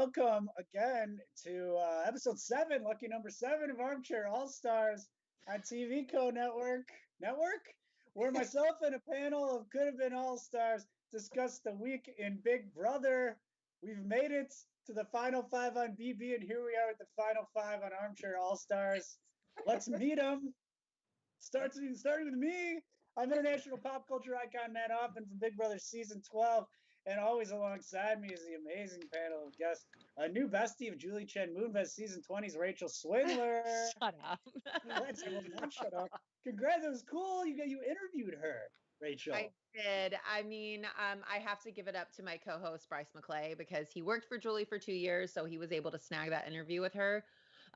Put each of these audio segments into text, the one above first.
welcome again to episode 7, lucky number 7 of Armchair All-Stars on TVCO Network, where myself and a panel of could have been All-Stars discuss the week in Big Brother. We've made it to the final 5 on BB, and here we are at the final 5 on Armchair All-Stars. Let's meet them. Starting with me. I'm international pop culture icon Matt Hoffman from Big Brother Season 12, and always alongside me is the amazing panel of guests, a new bestie of Julie Chen Moonves Season 20's Rachel Swindler. Shut up. Shut up. Congrats, it was cool. You interviewed her, Rachel. I did. I mean, I have to give it up to my co-host Bryce McClay because he worked for Julie for 2 years, so he was able to snag that interview with her.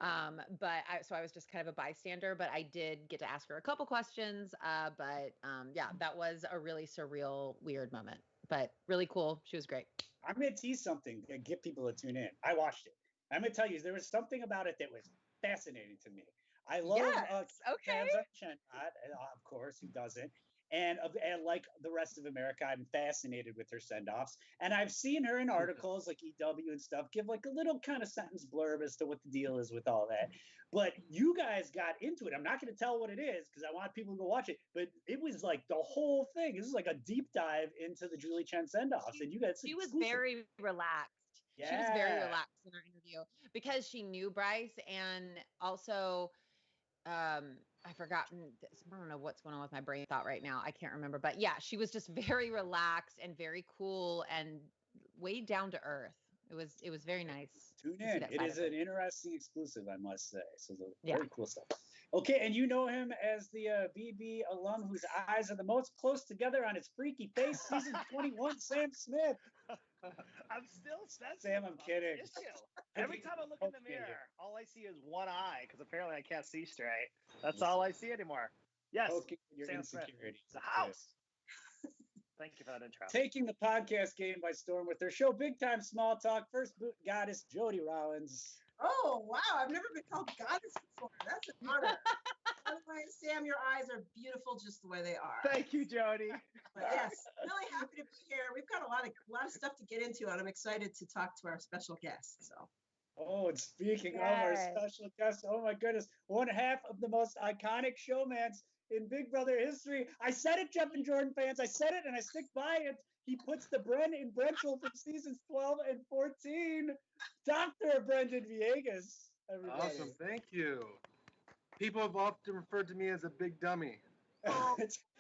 So I was just kind of a bystander, but I did get to ask her a couple questions. Yeah, that was a really surreal, weird moment, but really cool. She was great. I'm going to tease something to get people to tune in. I watched it. I'm going to tell you, there was something about it that was fascinating to me. I love Chen, of course, who doesn't? And like the rest of America, I'm fascinated with her send-offs. And I've seen her in articles like EW and stuff give like a little kind of sentence blurb as to what the deal is with all that. But you guys got into it. I'm not going to tell what it is because I want people to go watch it. But it was like the whole thing. This is like a deep dive into the Julie Chen send-offs. And you guys, she was very relaxed. Yeah. She was very relaxed in our interview because she knew Bryce, and also I've forgotten this. I don't know what's going on with my brain thought right now. I can't remember. But yeah, she was just very relaxed and very cool and way down to earth. It was very nice. Tune in. It is an interesting exclusive, I must say. So very cool stuff. Okay, and you know him as the BB alum whose eyes are the most close together on his freaky face. Season 21, Sam Smith. I'm still sensitive. Sam, I'm kidding. Every time I look in the mirror, all I see is one eye because apparently I can't see straight. That's all I see anymore. Yes, your Sam insecurities. Smith. The house. Thank you for that intro. Taking the podcast game by storm with their show Big Time Small Talk, first boot goddess Jody Rollins. Oh, wow. I've never been called goddess before. That's an honor. By the way, Sam, your eyes are beautiful just the way they are. Thank you, Jody. But yes, really happy to be here. We've got a lot of stuff to get into, and I'm excited to talk to our special guest. So. Oh, and speaking of our special guest, oh my goodness, one half of the most iconic showmans in Big Brother history. I said it, Jeff and Jordan fans. I said it, and I stick by it. He puts the Bren in Brenchel from seasons 12 and 14. Dr. Brendan Villegas, everybody. Awesome, thank you. People have often referred to me as a big dummy.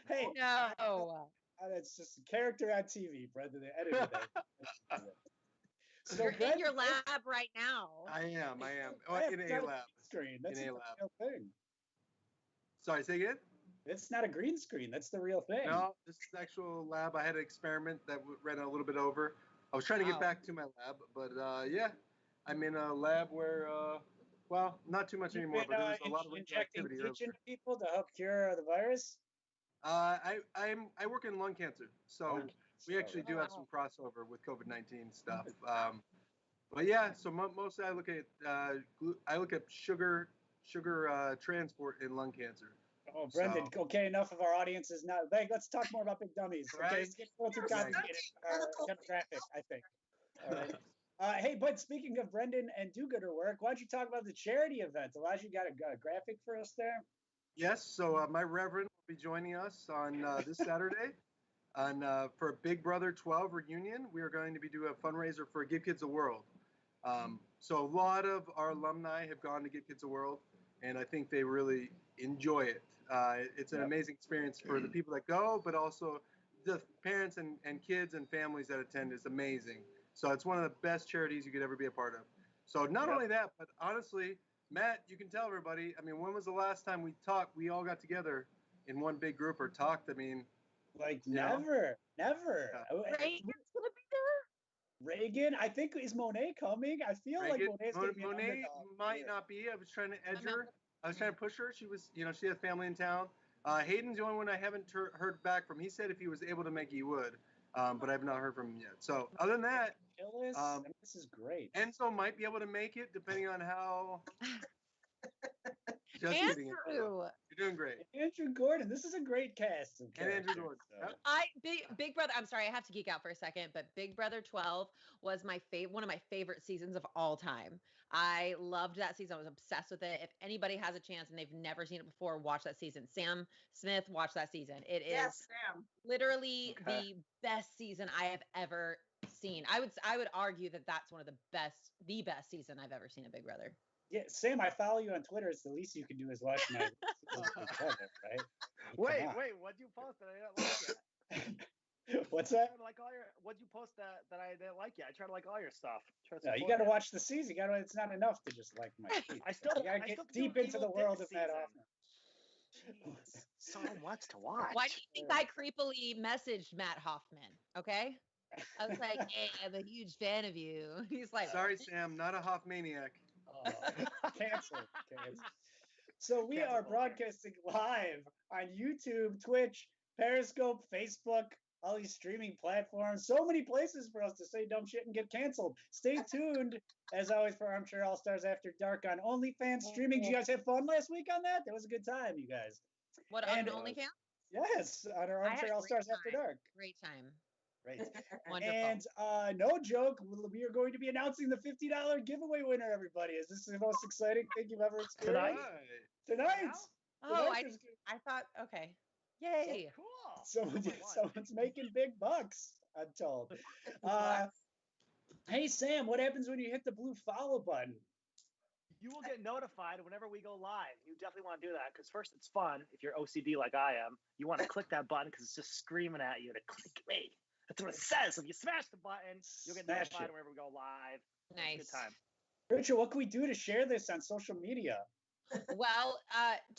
Hey, no. That's just a character on TV, Brendan. They edited that. So you're in your lab right now. I am. In a lab. Screen. That's a real thing. Sorry, say again? It's not a green screen. That's the real thing. No, this is actual lab. I had an experiment that ran a little bit over. I was trying to get back to my lab, but I'm in a lab where, not too much anymore, but there's a lot of activity. Injecting people to help cure the virus? I work in lung cancer, so we actually do have some crossover with COVID-19 stuff. But yeah, so mostly I look at sugar transport in lung cancer. Oh, Brendan. So, okay, enough of our audiences now. Let's talk more about big dummies. Okay, let's get a little too complicated. Demographic, I think. All right. Hey, but speaking of Brendan and do-gooder work, why don't you talk about the charity event? Elijah, you got a graphic for us there? Yes. So my Reverend will be joining us on this Saturday, for a Big Brother 12 reunion. We are going to be doing a fundraiser for Give Kids a World. So a lot of our alumni have gone to Give Kids a World, and I think they really enjoy it. It's an amazing experience for the people that go, but also the parents and kids and families that attend is amazing. So it's one of the best charities you could ever be a part of. So not only that, but honestly, Matt, you can tell everybody, I mean, when was the last time we all got together in one big group or talked? I mean, never. Reagan's going to be there? Reagan, I think, is Monet coming? I feel like Monet's going to be Monet might not be. I was trying to edge her. I was trying to push her. She was, she had family in town. Hayden's the only one I haven't heard back from. He said if he was able to make it, he would. But I've not heard from him yet. So other than that, this is great. Enzo might be able to make it depending on how. Andrew, You're doing great. Andrew Gordon. This is a great cast of And Andrew characters. Gordon. Yep. Big Brother. I'm sorry, I have to geek out for a second, but Big Brother 12 was one of my favorite seasons of all time. I loved that season. I was obsessed with it. If anybody has a chance and they've never seen it before, watch that season. Sam Smith, watch that season. It is Yes, Sam. literally Okay. the best season I have ever seen. I would argue that that's one of the best season I've ever seen of Big Brother. Yeah, Sam, I follow you on Twitter. It's the least you can do is watch my right? Wait, what'd you post that I didn't like yet? What's I that? tried to like all your. What'd you post that I didn't like yet? I try to like all your stuff. No, you got to watch the season. You got to. It's not enough to just like my tweets. I still. You got to I get still deep do into the Evil world Dick of that season. often. Jeez, so much to watch. Why do you think I creepily messaged Matt Hoffman? Okay. I was like, hey, I'm a huge fan of you. He's like, Sorry, Sam, not a Hoffmaniac. Oh, cancel. So we Cancel are culture. broadcasting live on YouTube, Twitch, Periscope, Facebook, all these streaming platforms. So many places for us to say dumb shit and get canceled. Stay tuned, as always, for Armchair All Stars After Dark on OnlyFans streaming. Did you guys have fun last week on that? That was a good time, you guys. what, And, on OnlyFans? Yes, on our I had Armchair a All Stars great After time. Dark. Great time. Right. Wonderful. And no joke, we are going to be announcing the $50 giveaway winner, everybody. Is this the most exciting thing you've ever experienced? Tonight. Oh, Tonight is I thought, okay. Yay. Cool. Someone's making big bucks, I'm told. Hey, Sam, what happens when you hit the blue follow button? You will get notified whenever we go live. You definitely want to do that because first, it's fun. If you're OCD like I am, you want to click that button because it's just screaming at you to click me. That's what it says. If you smash the button, you'll get Smash notified it. whenever we go live. Nice. Good time. Rachel, what can we do to share this on social media? Well,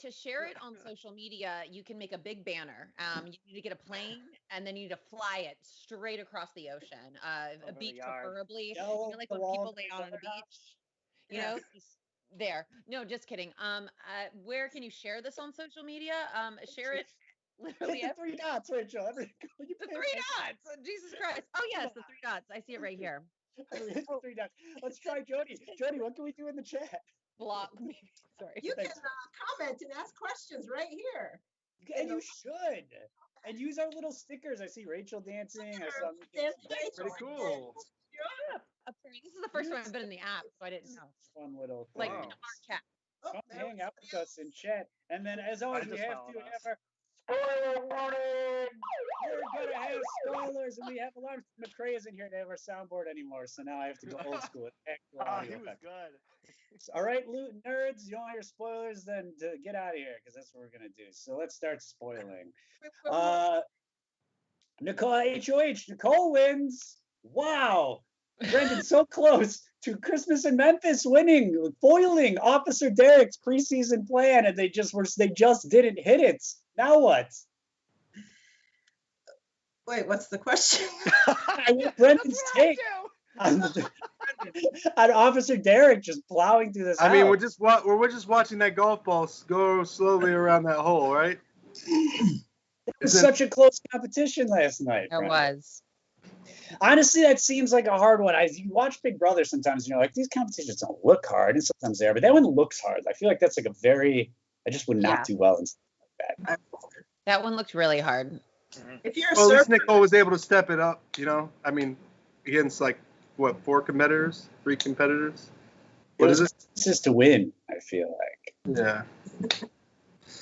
to share it on social media, you can make a big banner. You need to get a plane and then you need to fly it straight across the ocean. A Over the beach yard. preferably. Yellow, Like the when wall, people lay out on a the beach. You know, just there. No, just kidding. Where can you share this on social media? Share it literally Hit the three dots, Rachel. the three dots. Jesus Christ. Oh yes, the three dots. I see it right here. Hit the three dots. Let's try Jody. Jody, what can we do in the chat? Block me. Sorry. You can comment and ask questions right here. And you should. And use our little stickers. I see Rachel dancing. I saw me There's dancing. Pretty cool. I'm sorry. This is the first time I've been in the app, so I didn't know. Fun little Like thing. in our chat. Come there hang was out with us in chat. And then, as always, I we just have followed to us. have our spoiler warning. We're gonna have spoilers, and we have alarms. McCrae isn't here to have our soundboard anymore, so now I have to go old school with actual Oh, audio he was effects. good. All right, loot nerds, you don't want your spoilers, then get out of here, because that's what we're gonna do. So let's start spoiling. Nicole HOH. Nicole wins. Wow. Brendan, so close to Christmas in Memphis winning, foiling Officer Derek's preseason plan, and they just didn't hit it. Now what? Wait, what's the question? I want Brendan's take on Officer Derek just plowing through this I mean, house. we're just watching that golf ball go slowly around that hole, right? It was such a close competition last night. It Brendan. was. Honestly, that seems like a hard one. You watch Big Brother sometimes, you know, like these competitions don't look hard, and sometimes they are, but that one looks hard. I feel like that's like I just would not do well in something like that. That one looked really hard. If you're a Well, at least surfer, Nicole was able to step it up, you know? I mean, against like, what, 3 competitors? What is it? This is to win, I feel like. Yeah.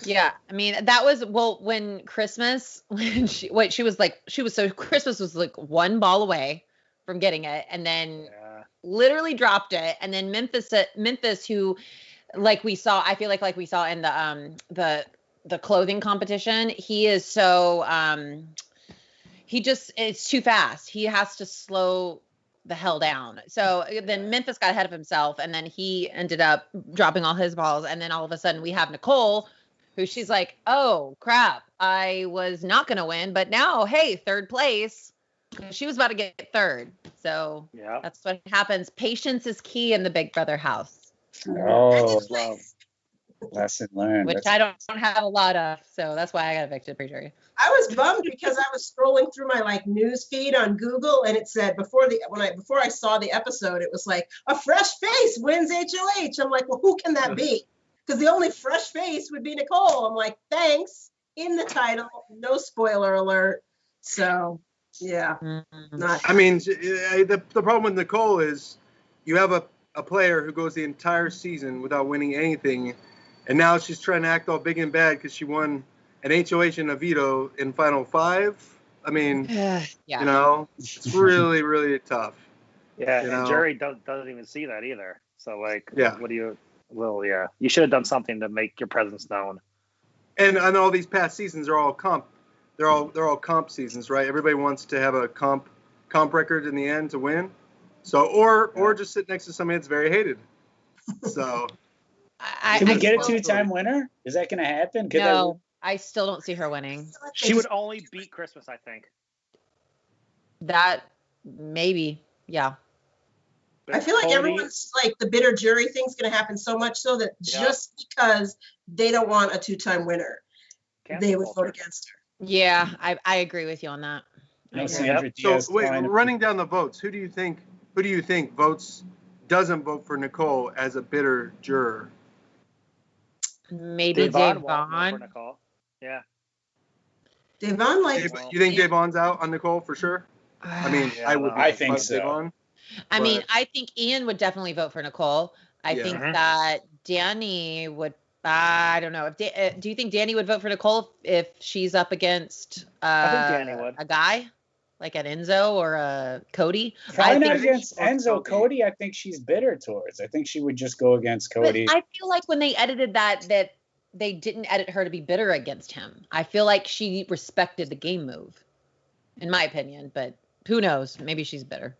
Yeah, I mean that was when Christmas Christmas was like one ball away from getting it, and then literally dropped it, and then Memphis, who like we saw in the clothing competition, he is so it's too fast. He has to slow the hell down. So then Memphis got ahead of himself, and then he ended up dropping all his balls, and then all of a sudden we have Nicole, who she's like, oh crap, I was not gonna win, but now hey, third place. She was about to get third. So that's what happens. Patience is key in the Big Brother house. Oh, lesson learned. Which I don't have a lot of, so that's why I got evicted pretty sure. I was bummed because I was scrolling through my like news feed on Google, and it said before I saw the episode, it was like a fresh face wins HOH. I'm like, well, who can that be? because the only fresh face would be Nicole. I'm like, thanks. In the title, no spoiler alert. So, yeah, not. I mean, the problem with Nicole is you have a player who goes the entire season without winning anything, and now she's trying to act all big and bad because she won an HOH and a veto in Final 5. I mean, you know, it's really, really tough. Yeah, You and know? Jerry doesn't even see that either. So, like, Yeah. what do you? Well, yeah, you should have done something to make your presence known. And I know all these past seasons are all comp. They're all comp seasons, right? Everybody wants to have a comp record in the end to win. So or just sit next to somebody that's very hated. So can we get a 2-time winner? Is that going to happen? No, I still don't see her winning. She would only beat Christmas, I think. That maybe, yeah. But I feel like Cody- everyone's like the bitter jury thing's going to happen so much so that just because they don't want a 2-time winner, they would vote against her. Yeah, I agree with you on that. No Sandra Diaz. So wait, running down the votes, who do you think doesn't vote for Nicole as a bitter juror? Maybe Devon won't vote for Devon. Nicole. Yeah. Devon, like, You think Devon's out on Nicole for sure? I mean, Yeah, I think so. Devon, I mean, I think Ian would definitely vote for Nicole. I Yeah. think that Danny would. I don't know. If do you think Danny would vote for Nicole if she's up against I think Danny would. a guy like an Enzo or a Cody? Probably not think against she votes Enzo. Cody, I think she's bitter towards. I think she would just go against Cody. But I feel like when they edited that they didn't edit her to be bitter against him. I feel like she respected the game move, in my opinion. But who knows? Maybe she's bitter.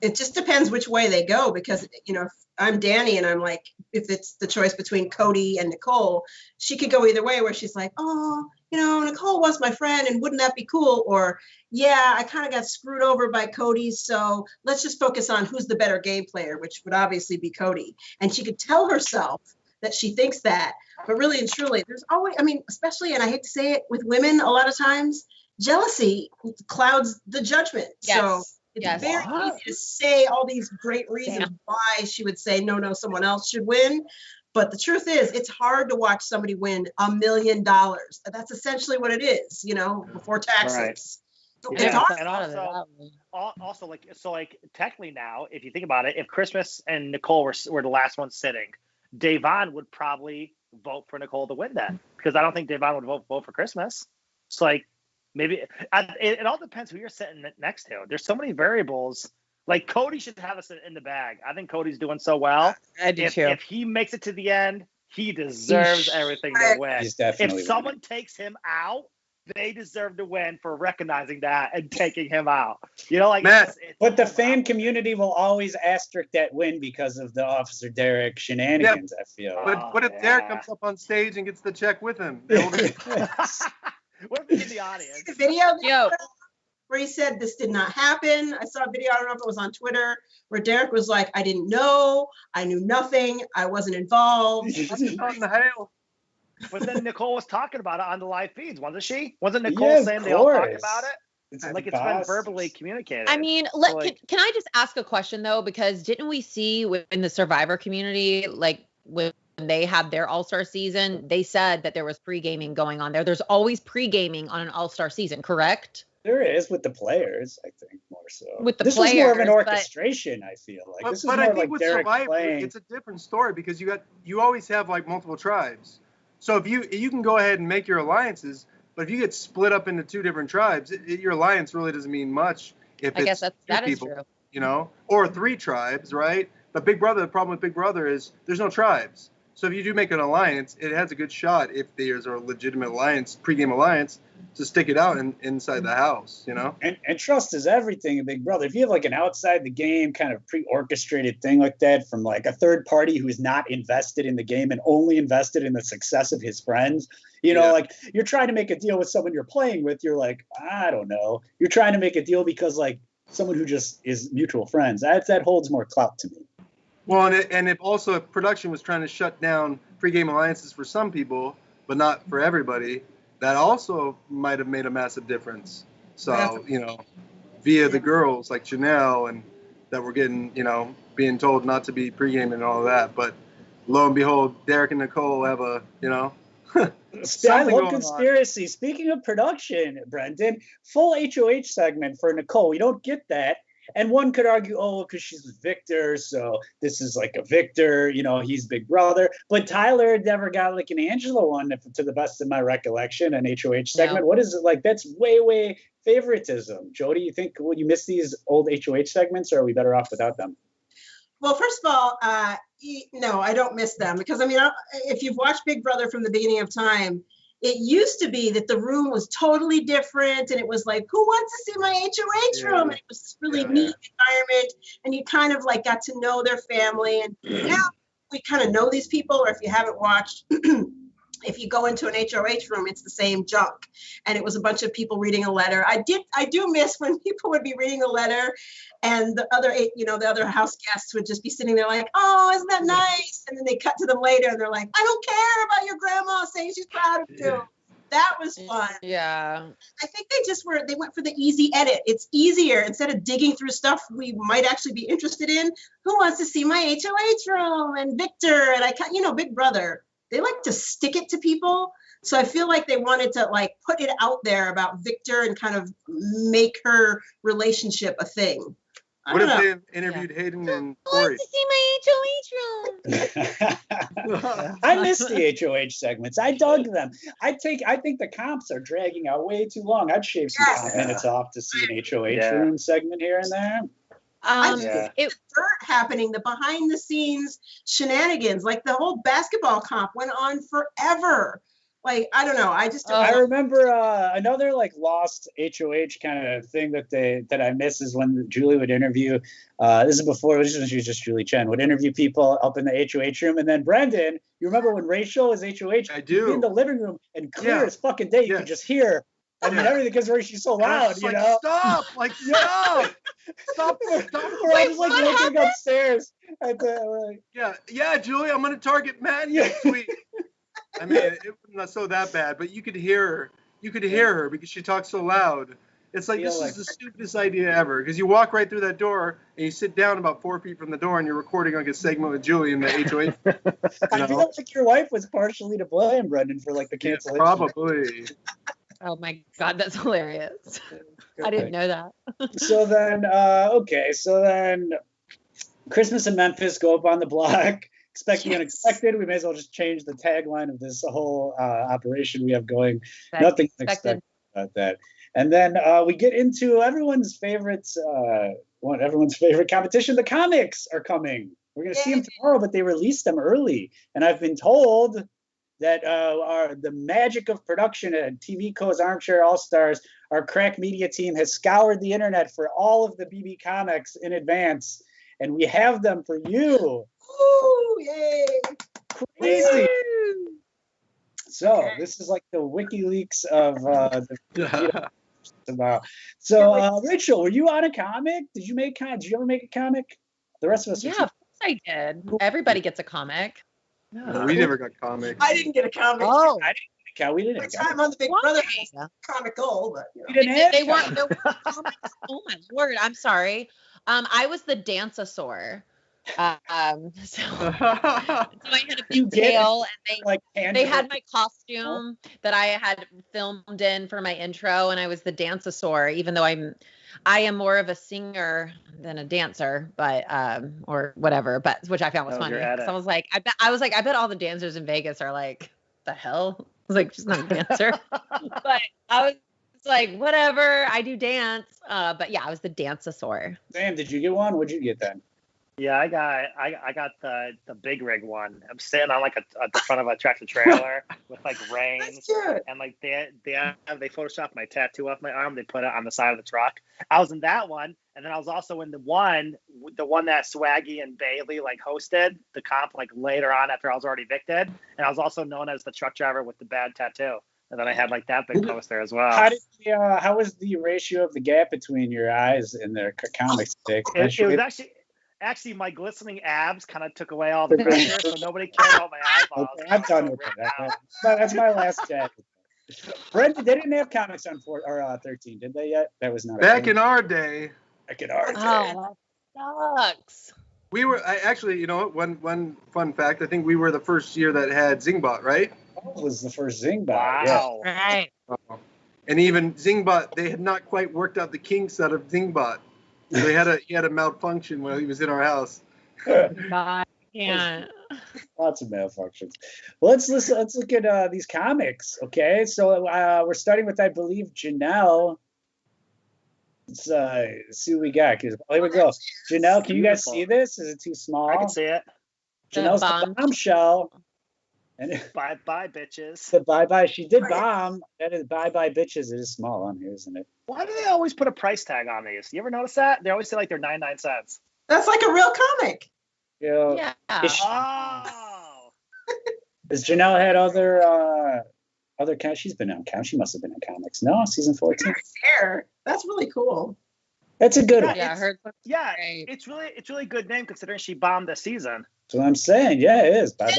it just depends which way they go, because, you know, if I'm Danny and I'm like, if it's the choice between Cody and Nicole, she could go either way, where she's like, oh, you know, Nicole was my friend and wouldn't that be cool? Or, yeah, I kind of got screwed over by Cody, so let's just focus on who's the better game player, which would obviously be Cody. And she could tell herself that she thinks that, but really and truly, there's always, I mean, especially, and I hate to say it, with women, a lot of times, jealousy clouds the judgment. Yes. So it's very easy to say all these great reasons why she would say, no, someone else should win. But the truth is, it's hard to watch somebody win $1 million. That's essentially what it is, you know, before taxes. Right. So Yeah, it's hard. and also, like technically now, if you think about it, if Christmas and Nicole were the last ones sitting, Devon would probably vote for Nicole to win that, because I don't think Devon would vote for Christmas. It's like, maybe it all depends who you're sitting next to. There's so many variables. Like, Cody should have us in the bag. I think Cody's doing so well. I do too. If he makes it to the end, he deserves everything to win. He's definitely If someone takes him out, they deserve to win for recognizing that and taking him out. You know, like, Matt, but the fan community will always asterisk that win because of the Officer Derek shenanigans, I feel. But what if Derek comes up on stage and gets the check with him? They'll be- What if he's in the audience? The video Yo. where he said this did not happen. I saw a video, I don't know if it was on Twitter, where Derek was like, I didn't know, I knew nothing, I wasn't involved. Not in the hail. But then Nicole was talking about it on the live feeds, wasn't she? Wasn't Nicole Yeah, of saying they all talked course. about it? It's Like, it's impossible. been verbally communicated. I mean, So, like, can I just ask a question though? Because didn't we see in the Survivor community, like when they had their All-Star season, they said that there was pre-gaming going on there. There's always pre-gaming on an All-Star season, correct? There is with the players, I think, more so. With the this was more of an players, but- orchestration, I feel like. This is But more I think like with Derek Survivor, playing. it's a different story, because you always have like multiple tribes. So if you can go ahead and make your alliances, but if you get split up into two different tribes, your alliance really doesn't mean much. If I guess it's that two is people, true. you know, or three tribes, right? But Big Brother, the problem with Big Brother is there's no tribes. So if you do make an alliance, it has a good shot, if there's a legitimate alliance, pregame alliance, to stick it out inside the house, you know? And trust is everything in Big Brother. If you have like an outside the game kind of pre-orchestrated thing like that from like a third party who is not invested in the game and only invested in the success of his friends, you know, like you're trying to make a deal with someone you're playing with, you're like, I don't know. You're trying to make a deal because like someone who just is mutual friends. That holds more clout to me. Well, and if also if production was trying to shut down pregame alliances for some people, but not for everybody, that also might have made a massive difference. So, you know, via the girls like Janelle, and that were getting, you know, being told not to be pregame and all of that. But lo and behold, Derek and Nicole have a, I something love going conspiracy. Speaking of production, Brendan, full HOH segment for Nicole. We don't get that. And one could argue, oh, because she's with Victor, so this is like a Victor, he's big brother. But Tyler never got like an Angela one, to the best of my recollection, an HOH segment. No. What is it like? That's way favoritism. Jody, you think you miss these old HOH segments, or are we better off without them? Well, first of all, no, I don't miss them because, I mean, if you've watched Big Brother from the beginning of time, it used to be that the room was totally different, and it was like, who wants to see my HOH room? And it was this really neat environment, and you kind of like got to know their family. And now we kind of know these people, or if you haven't watched, if you go into an HOH room, it's the same junk. And it was a bunch of people reading a letter. I do miss when people would be reading a letter and the other house guests would just be sitting there like, oh, isn't that nice? And then they cut to them later and they're like, I don't care about your grandma saying she's proud of you. That was fun. Yeah. I think they went for the easy edit. It's easier instead of digging through stuff we might actually be interested in. Who wants to see my HOH room? And Victor, and Big Brother. They like to stick it to people. So I feel like they wanted to like put it out there about Victor and kind of make her relationship a thing. What if they interviewed Hayden and Corey? To see my HOH room. I miss the HOH segments. I dug them. I think the comps are dragging out way too long. I'd shave some comp minutes off to see an HOH room segment here and there. It happening, the behind the scenes shenanigans, like the whole basketball comp went on forever. Like, I don't know. I remember another like lost HOH kind of thing that I miss is when Julie would interview. This is before, this was just Julie Chen would interview people up in the HOH room, and then Brendan, you remember when Rachel was HOH? I do. In the living room, and clear as fucking day, you could just hear. I mean, everything because she's so loud, Stop! Like, stop! Stop! We're all just like looking upstairs at the. Yeah, Julie, I'm gonna target Matt next week. I mean, it was not so that bad, but you could hear her. You could hear her because she talks so loud. It's like, this is the stupidest idea ever. Because you walk right through that door and you sit down about 4 feet from the door and you're recording like a segment with Julie in the HOH. I feel like your wife was partially to blame, Brendan, for like the cancellation. Probably. Oh my God, that's hilarious. I didn't know that. So then, Christmas in Memphis, go up on the block. Expect the unexpected. We may as well just change the tagline of this whole operation we have going. Nothing unexpected about that. And then we get into everyone's favorite competition. The comics are coming. We're going to see them tomorrow, but they released them early. And I've been told that the magic of production at TVCO's Armchair All-Stars, our crack media team has scoured the internet for all of the BB comics in advance, and we have them for you. Ooh, yay! Crazy. So this is like the WikiLeaks of tomorrow. So Rachel, were you on a comic? Did you ever make a comic? The rest of us. Yeah, of course I did. Everybody gets a comic. No, we never got comics. I didn't get a comic. Oh, I didn't get a comic. We didn't. My time on the Big Brother was comical, but we didn't have they weren't. Comics. Oh my word! I'm sorry. I was the Danceosaur. So I had a big tail, and they had my costume that I had filmed in for my intro, and I was the Danceosaur, even though I am more of a singer than a dancer, but or whatever, but which I found was funny. So I was like, I bet all the dancers in Vegas are like, the hell? I was like, she's not a dancer. But I was like, whatever, I do dance. But yeah, I was the Danceosaur. Sam, did you get one? What'd you get then? Yeah, I got the big rig one. I'm sitting on like at the front of a tractor trailer with like reins, and like they photoshopped my tattoo off my arm. They put it on the side of the truck. I was in that one, and then I was also in the one that Swaggy and Bailey like hosted the comp like later on after I was already evicted, and I was also known as the truck driver with the bad tattoo. And then I had like that big poster as well. How was the ratio of the gap between your eyes and their comic stick? It was actually my glistening abs kind of took away all the pressure, so nobody cared about my eyeballs. Okay, I'm done with that. That's my last chat. Brendan, they didn't have comics on 13, did they yet? That was not back in our day. Back in our day. Oh, that sucks. We were actually, you know, one fun fact. I think we were the first year that had Zingbot, right? That was the first Zingbot. Wow. Right. And even Zingbot, they had not quite worked out the kinks out of Zingbot. So he had a malfunction while he was in our house. Yeah. God, yeah. Lots of malfunctions. Well, let's look at these comics. Okay, so we're starting with, I believe, Janelle. Let's see what we got. Here we go. Janelle, can you guys Beautiful. see this? Is it too small? I can see it. Janelle's the bombshell. And Bye bye, bitches. the bye. She did bomb. That is bye, bitches. It is small on here, isn't it? Why do they always put a price tag on these? You ever notice that? They always say like they're 99 cents. That's like a real comic. You know, Yeah. Oh. Has Janelle had other she's been on comics. She must have been in comics. No, season 14. Hair. That's really cool. That's a good one. Yeah, I heard. Yeah, Right. it's really good name considering she bombed this season. That's what I'm saying. Yeah, it is. Bye.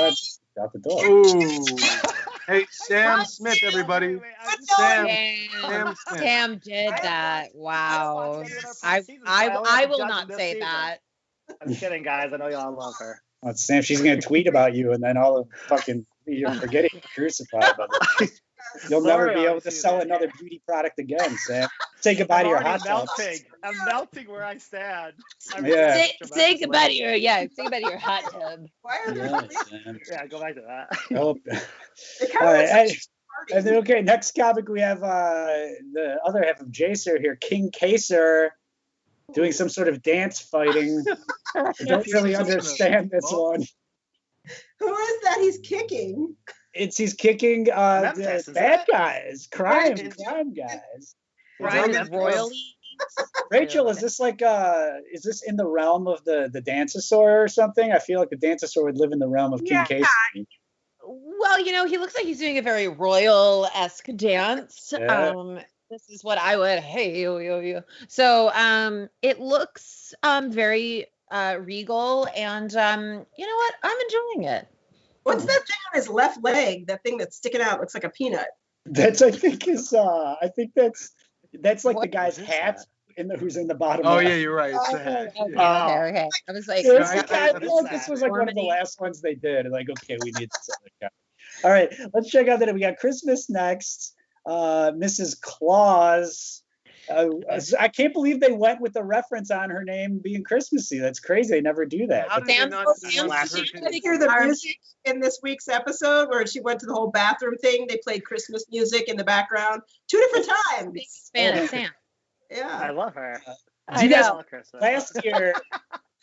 Out the door. Ooh. Hey, Sam Smith, everybody. Sam Smith. Sam did that. Wow. I will not say that. I'm kidding, guys. I know y'all love her. Oh, Sam, she's gonna tweet about you, and then all of fucking you're forgetting you're crucified. You'll never be able to sell another beauty product again, Sam. Say goodbye to your hot tub. I'm melting where I stand. Yeah. Say goodbye to your hot tub. Why are there Yeah, go back to that. Oh. They kind All of right. like And then, okay, next comic we have the other half of Jacer here, King Kaser, doing some sort of dance fighting. I don't really understand this one. Who is that he's kicking? He's kicking Memphis, the is bad it? guys, crime guys. Ryan Memphis. is royally. Rachel, is this is this in the realm of the Dancesaur or something? I feel like the Dancesaur would live in the realm of King Yeah. Kaser. Well, he looks like he's doing a very royal-esque dance. Yeah. This is what I would. Hey, yo. So, it looks very regal, and you know what? I'm enjoying it. What's that thing on his left leg? That thing that's sticking out looks like a peanut. That's I think that's like What the guy's is hat who's in the bottom. Oh left. yeah, you're right. It's the hat. Okay. Yeah. I was like, This, I I feel like this was like one of the last ones they did. Like, okay, we need this other guy. All right, let's check out that we got Christmas next. Mrs. Claus. I can't believe they went with the reference on her name being Christmassy. That's crazy. They never do that. How did they not see Sam's one of cheap. her- Did you hear the music in this week's episode where she went to the whole bathroom thing? They played Christmas music in the background 2 different times. big fan of Sam. I Yeah. love her. Do you guys love Christmas.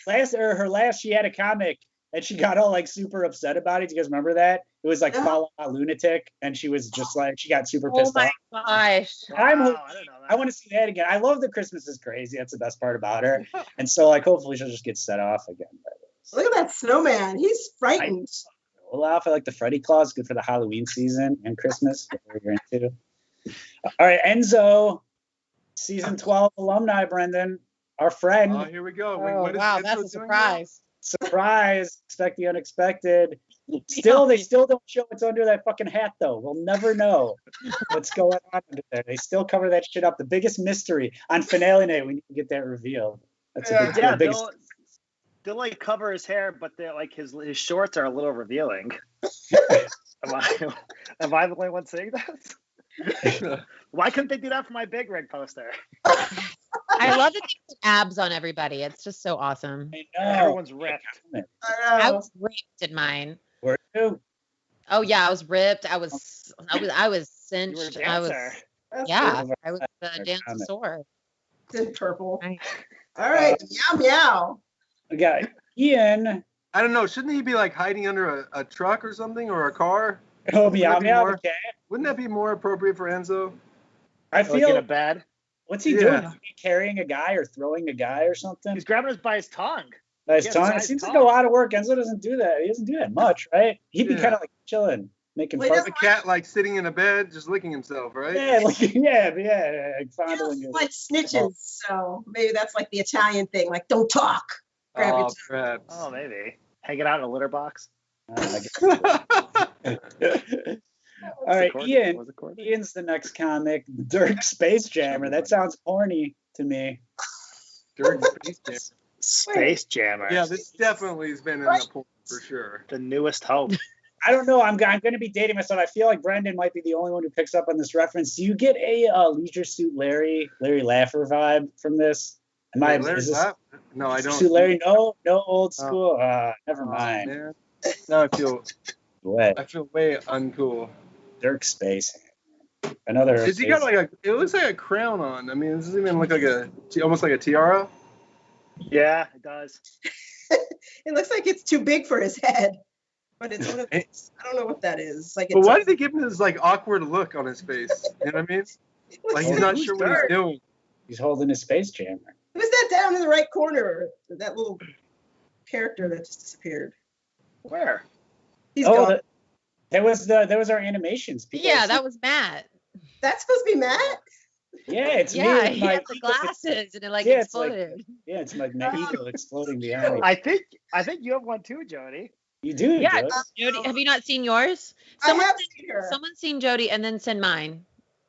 last she had a comic and she got all like super upset about it. Do you guys remember that? It was like No. Fall Out Lunatic, and she was just like she got super Oh pissed my off. gosh. I'm Wow, hoping- I don't know that. I want to see that again. I love that Christmas is crazy. That's the best part about her. And so like hopefully she'll just get set off again. Look at that snowman. He's frightened. Well, I like the Freddy Claus, good for the Halloween season and Christmas. Whatever you're into. All right, Enzo, season 12 alumni, Brendan, our friend. Oh, here we go. Wait, Oh, what is wow, Enzo that's a doing surprise. Surprise! Expect the unexpected. They still don't show what's under that fucking hat, though. We'll never know what's going on under there. They still cover that shit up. The biggest mystery on finale night. We need to get that revealed. That's a big, Yeah, the biggest. they'll like cover his hair, but they're like his shorts are a little revealing. am I the only one saying that? Why couldn't they do that for my big rig poster? I love that they put abs on everybody. It's just so awesome. I know. Everyone's ripped. I was ripped in mine. Were you? Oh yeah, I was ripped. I was You were a cinched. dancer. I was That's yeah. cool. I was the dancer. It's in purple. Right. All right. Meow meow. We got Ian. I don't know. Shouldn't he be like hiding under a truck or something or a car? Oh, meow that be meow. more? Okay. Wouldn't that be more appropriate for Enzo? I Like in a feel. bed. What's he Yeah. doing? Is he carrying a guy or throwing a guy or something? He's grabbing us by his tongue. His Yeah, tongue. It besides seems like tongue. a lot of work. Enzo doesn't do that. He doesn't do that much, right? He'd be Yeah. kind of like chilling, making Well, he fun. doesn't The cat like sitting in a bed just licking himself, right? Yeah, like, yeah, like He fondling looks his. like snitches, so maybe that's like the Italian thing, like don't talk. Grab your Oh, perhaps. Oh, maybe. Hanging out in a litter box. I guess. All right, Ian. Was it Courtney? Ian's the next comic, Dirk Space Jammer. That sounds porny to me. Dirk Space Jam. Space Jammers. Yeah, this definitely has been in the poll for sure. The newest hope. I don't know. I'm going to be dating myself. I feel like Brendan might be the only one who picks up on this reference. Do you get a Leisure Suit Larry Laffer vibe from this? Wait, Is this no, I don't. Suit Larry? No old school. Never Oh, mind. man. Now I feel way uncool. Dirk Space. Another. Is he got like a? It looks like a crown on. I mean, this doesn't even look like almost like a tiara. Yeah, it does. It looks like it's too big for his head, but it's one of those, I don't know what that is. Like, But why did they give him this like awkward look on his face? You know what I mean? Like he's not sure what he's doing. He's holding his space jammer. Who's that down in the right corner? That little character that just disappeared. Where? He's gone. That was our animations. Yeah, that was Matt. That's supposed to be Matt? Yeah, it's me. Yeah, With he my had the ego. glasses and it like Yeah, exploded. It's like my ego exploding behind me. I think you have one too, Jody. You do. Yeah, Jody. Jody, have you not seen yours? I have seen her. Someone's seen Jody and then send mine.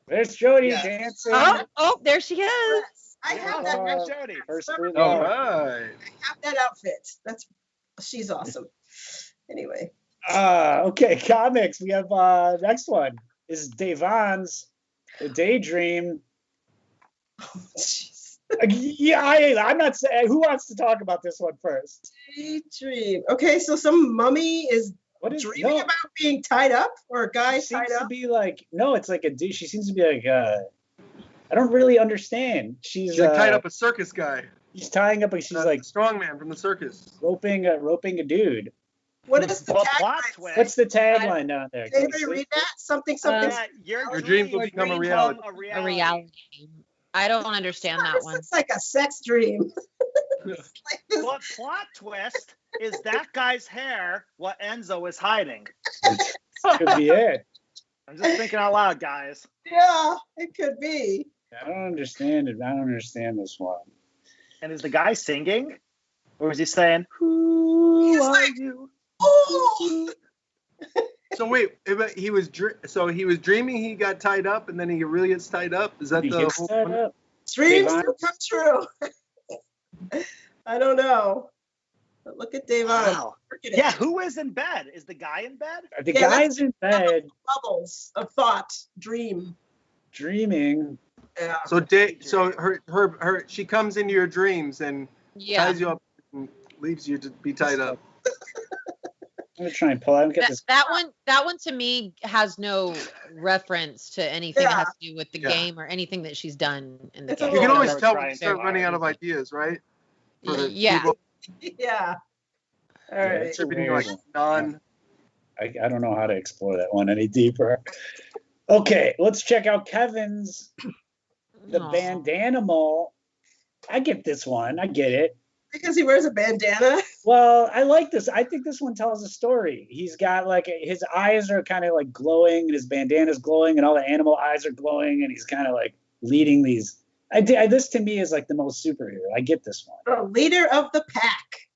There's Jody Yeah. dancing. Oh, there she is. I have Oh, that. Jody. First All right. I have that outfit. She's awesome. Anyway. Okay, comics. We have next one is Devon's Daydream. Jeez. Yeah, I'm not saying. Who wants to talk about this one first? Daydream. Okay, so some mummy is What is dreaming about being tied up, or a guy She tied seems up. to be like it's like a dude. She seems to be like I don't really understand. She's She tied up a circus guy. She's tying up. She's like strongman from the circus. roping a dude. What is the Well, tagline? plot twist. What's the tagline down there? Did anybody read that? Something. Your dreams will become a reality. A reality. I don't understand that This one. looks like a sex dream. Like this- But plot twist is that guy's hair what Enzo is hiding. Could be it. I'm just thinking out loud, guys. Yeah, it could be. I don't understand it. I don't understand this one. And is the guy singing? Or is he saying, "Who He's are like- you?" Oh, So wait, he was dreaming he got tied up, and then he really gets tied up. Is that He the gets whole? tied up. dreams Devon. do come true. I don't know. But look at Devon. Wow. Look at Yeah, it. who is in bed? Is the guy in bed? The Yeah, guy's in bed Bubbles of thought, dream. dreaming. Yeah. So her she comes into your dreams and Yeah. ties you up and leaves you to be tied up. I'm gonna try and pull out. Get this. That one to me has no reference to anything that has to do with the Yeah. game or anything that she's done in the It's a game. You can little- always Never tell try when you and start say running out why. of ideas, right? For the Yeah. people Yeah. All right. it's a attributing like weird one. non. I don't know how to explore that one any deeper. Okay, let's check out Kevin's The Aw. Bandanimal. I get this one. I get it. Because he wears a bandana. Well, I like this. I think this one tells a story. He's got like his eyes are kind of like glowing, and his bandana's glowing, and all the animal eyes are glowing, and he's kind of like leading these. This to me is like the most superhero. I get this one. The leader of the pack.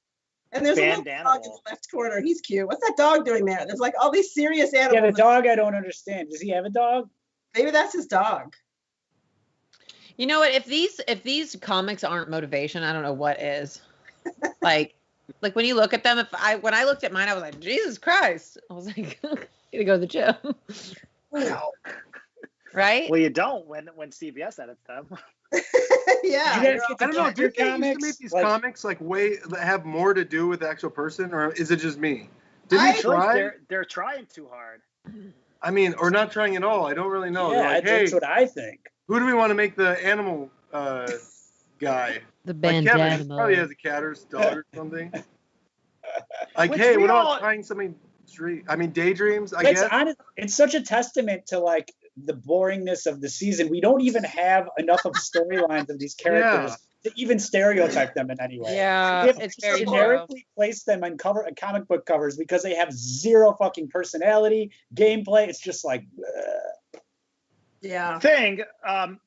And there's a little Bandanimal. dog in the left corner. He's cute. What's that dog doing there? There's like all these serious Yeah, animals. the dog I don't understand. Does he have a dog? Maybe that's his dog. You know what? If these comics aren't motivation, I don't know what is. like when you look at them, when I looked at mine, I was like, Jesus Christ! I was like, need to go to the gym, No. right? Well, you don't when CBS edits them. Yeah. You guys get to I don't know. check Do your they used to make these comics like way that have more to do with the actual person, or is it just me? Did I they feel like try? they're trying too hard. I mean, or not trying at all. I don't really know. Yeah, They're like, hey, that's what I think. who do we want to make the animal guy? The Like Kevin bandana. probably has a cat or dog or something. Like, Which hey, we what all- about trying something? Daydreams. I guess. It's such a testament to like the boringness of the season. We don't even have enough of storylines of these characters to even stereotype them in any way. Yeah, We have it's to very true. generically place them on comic book covers because they have zero fucking personality, gameplay. It's just like, Yeah.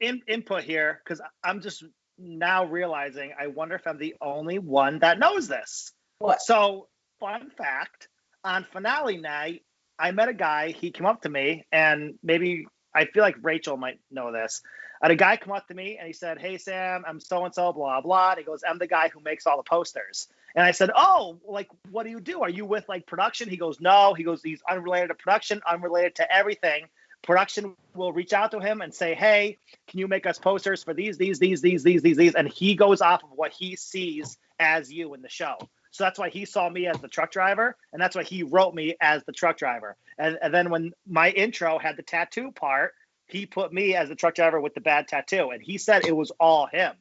Input here, because I'm just now realizing I wonder if I'm the only one that knows this. What? So, fun fact, on finale night, I met a guy, he came up to me, and maybe I feel like Rachel might know this. I had a guy come up to me and he said, "Hey Sam, I'm so and so, blah blah." And he goes, "I'm the guy who makes all the posters." And I said, "Oh, like what do you do? Are you with like production?" He goes, "No." He goes, "He's unrelated to production, unrelated to everything. Production will reach out to him and say, 'Hey, can you make us posters for these?' And he goes off of what he sees as you in the show. So that's why he saw me as the truck driver, and that's why he wrote me as the truck driver. And then when my intro had the tattoo part, he put me as the truck driver with the bad tattoo, and he said it was all him.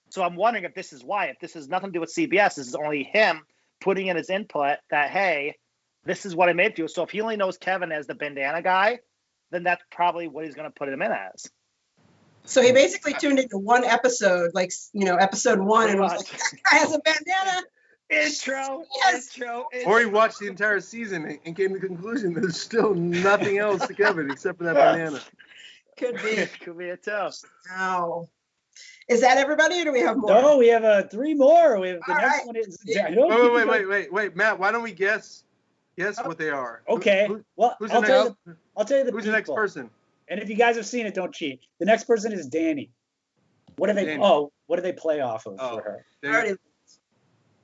So I'm wondering if this is why. If this has nothing to do with CBS, this is only him putting in his input that, hey, this is what I made for you. So if he only knows Kevin as the bandana guy, then that's probably what he's going to put him in as. So he basically tuned into one episode, like, episode 1, and was like, that guy has a bandana. Intro. Or he watched the entire season and came to the conclusion that there's still nothing else to Kevin except for that banana. Could be. Could be a tough. Wow. Is that everybody, or do we have more? No, we have 3 more. We have the All next right. one is. Wait, Matt. Why don't we guess what they are? Okay. Well, who's I'll the tell next? you the Who's the next people. person? And if you guys have seen it, don't cheat. The next person is Danny. What do they? Danny. What do they play off of for her?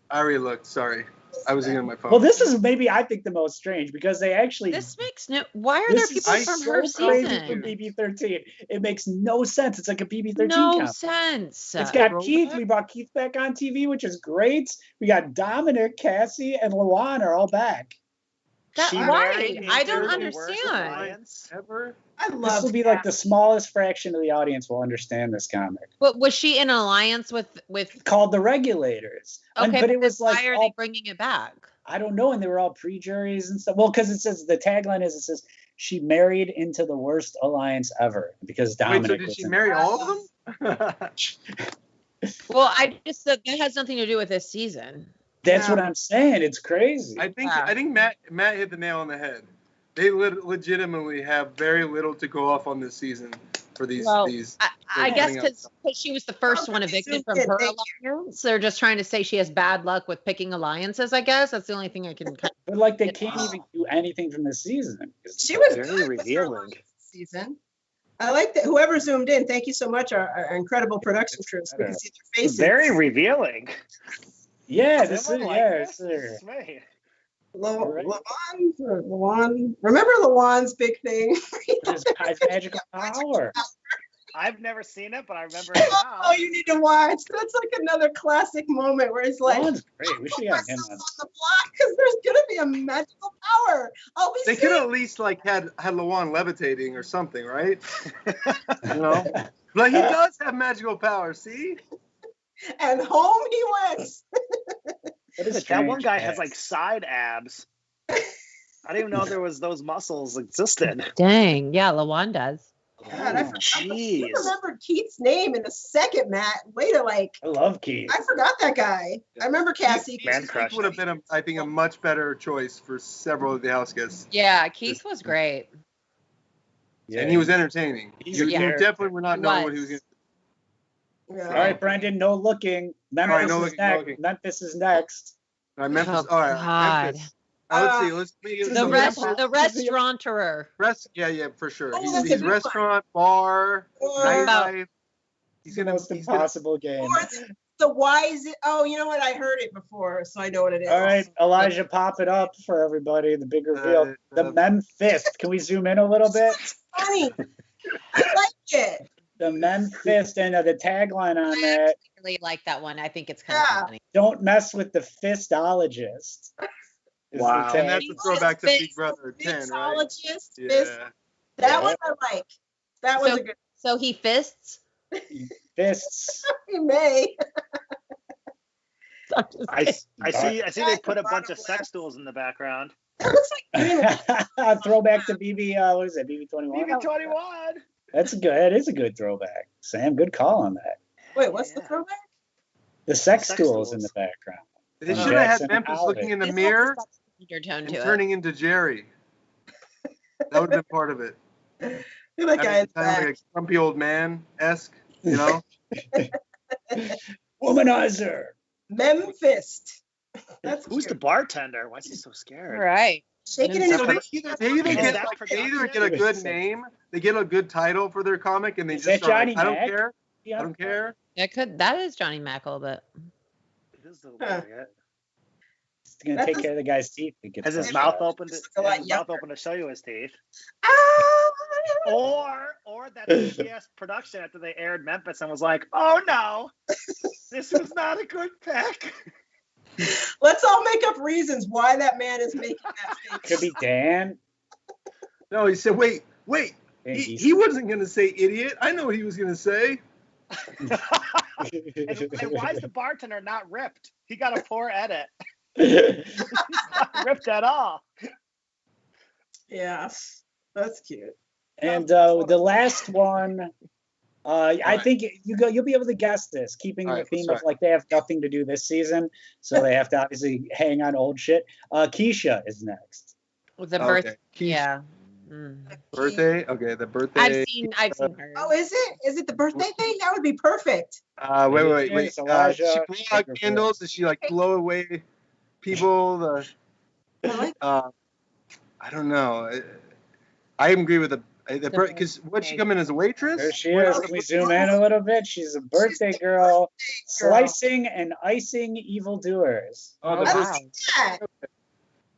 I already looked. Sorry, I was looking at my phone. Well, this is maybe I think the most strange because they actually. This makes no. Why are there people from her crazy season? for PB-13. It makes no sense. It's like a PB-13 No count. sense. It's got Keith. We brought Keith back on TV, which is great. We got Dominic, Cassie, and Luan are all back. Why? I don't understand. Ever? I This love will be like the smallest fraction of the audience will understand this comic. But was she in an alliance with? Called The Regulators. Okay, but it was like why are they bringing it back? I don't know, and they were all pre-juries and stuff. Well, because it says the tagline is she married into the worst alliance ever because Dominic. Wait, so did she marry all of them? Well, I just said that has nothing to do with this season. That's what I'm saying. It's crazy. I think Matt hit the nail on the head. They legitimately have very little to go off on this season for these. I guess because she was the first one evicted from her alliance. They're just trying to say she has bad luck with picking alliances. I guess that's the only thing I can. But like they can't even do anything from this season. She was very revealing. Season. I like that. Whoever zoomed in, thank you so much. Our incredible production crew. So we can see their faces. Very revealing. Yeah, this is Luan. Remember Luan's big thing? His magical power. I've never seen it, but I remember it now. Oh, you need to watch. That's like another classic moment where he's like, Luan's great. We should have him on the block because there's gonna be a magical power. They could at least like had Luan levitating or something, right? But he does have magical power. See? And home he went. That one guy has like side abs. I didn't even know there was those muscles existed. Dang, yeah, Luan does. God, I remembered Keith's name in a second, Matt. Way to like. I love Keith. I forgot that guy. I remember Cassie. Keith would have been, I think, a much better choice for several of the house guests. Yeah, Keith was great. Yeah, and he was entertaining. You definitely were not knowing what he was going to do. Yeah. All right, Brendan, no looking. Memphis is next. All right, Memphis. All right, Memphis. Let's see. The restaurateur. Yeah, for sure. He's restaurant, bar, nightlife. He's the most impossible game. The wise. Oh, you know what? I heard it before, so I know what it is. All right, Elijah, pop it up for everybody. The big reveal. The Memphis. Can we zoom in a little bit? Funny. I like it. The Memphis and the tagline on that. I really like that one. I think it's kind of funny. Don't mess with the fistologist. Wow. And that's a throwback to Big Brother 10, right? Yeah. That one I like. That was a good. So he fists? Fists. He may. I see they put a bunch of sex stools in the background. It looks like throwback to BB, what is it, BB21? BB21. That's good. It is a good throwback. Sam, good call on that. Wait, what's the throwback? The sex stools in the background. They should have had Memphis looking in the mirror and turning into Jerry. That would have been part of it. That guy like a grumpy old man-esque, you know? Womanizer. Memphis. Who's the bartender? Why is he so scared? Right. Shake it Is in So his they either Is get that like, they either production? get a good name, they get a good title for their comic, and they Is just that are like, Johnny I don't Mac? care, Yeah. I don't care. That is Johnny Mac a little bit. It is a little Huh. bit like it. It's gonna That take does- care of the guy's teeth. It gets Has his punched mouth out. opened? Just look a lot Has his mouth younger. open to show you his teeth? Ah! Or that TBS production after they aired Memphis and was like, oh no, this was not a good pick. Let's all make up reasons why that man is making that statement. Could be Dan. No, he said, wait, Dan he Easton. wasn't gonna say idiot. I know what he was gonna say. And why is the bartender not ripped? He got a poor edit. Not ripped at all. Yeah, that's cute. And the last one, I right. think you'll be able to guess this, keeping All the right, theme let's of like they have nothing to do this season, so they have to obviously hang on old shit. Keisha is next. The birth. Okay. Yeah. Mm. Birthday. Okay, the birthday. I've seen her. Oh, is it? Is it the birthday thing? That would be perfect. Wait. It's Does she Elijah. blow out candles? Does she like blow away people? I like I don't know. I agree with the because what'd she come in as a waitress? There she is. Can we zoom in a little bit? She's a birthday girl, slicing and icing evildoers. Oh, the I birthday. like that.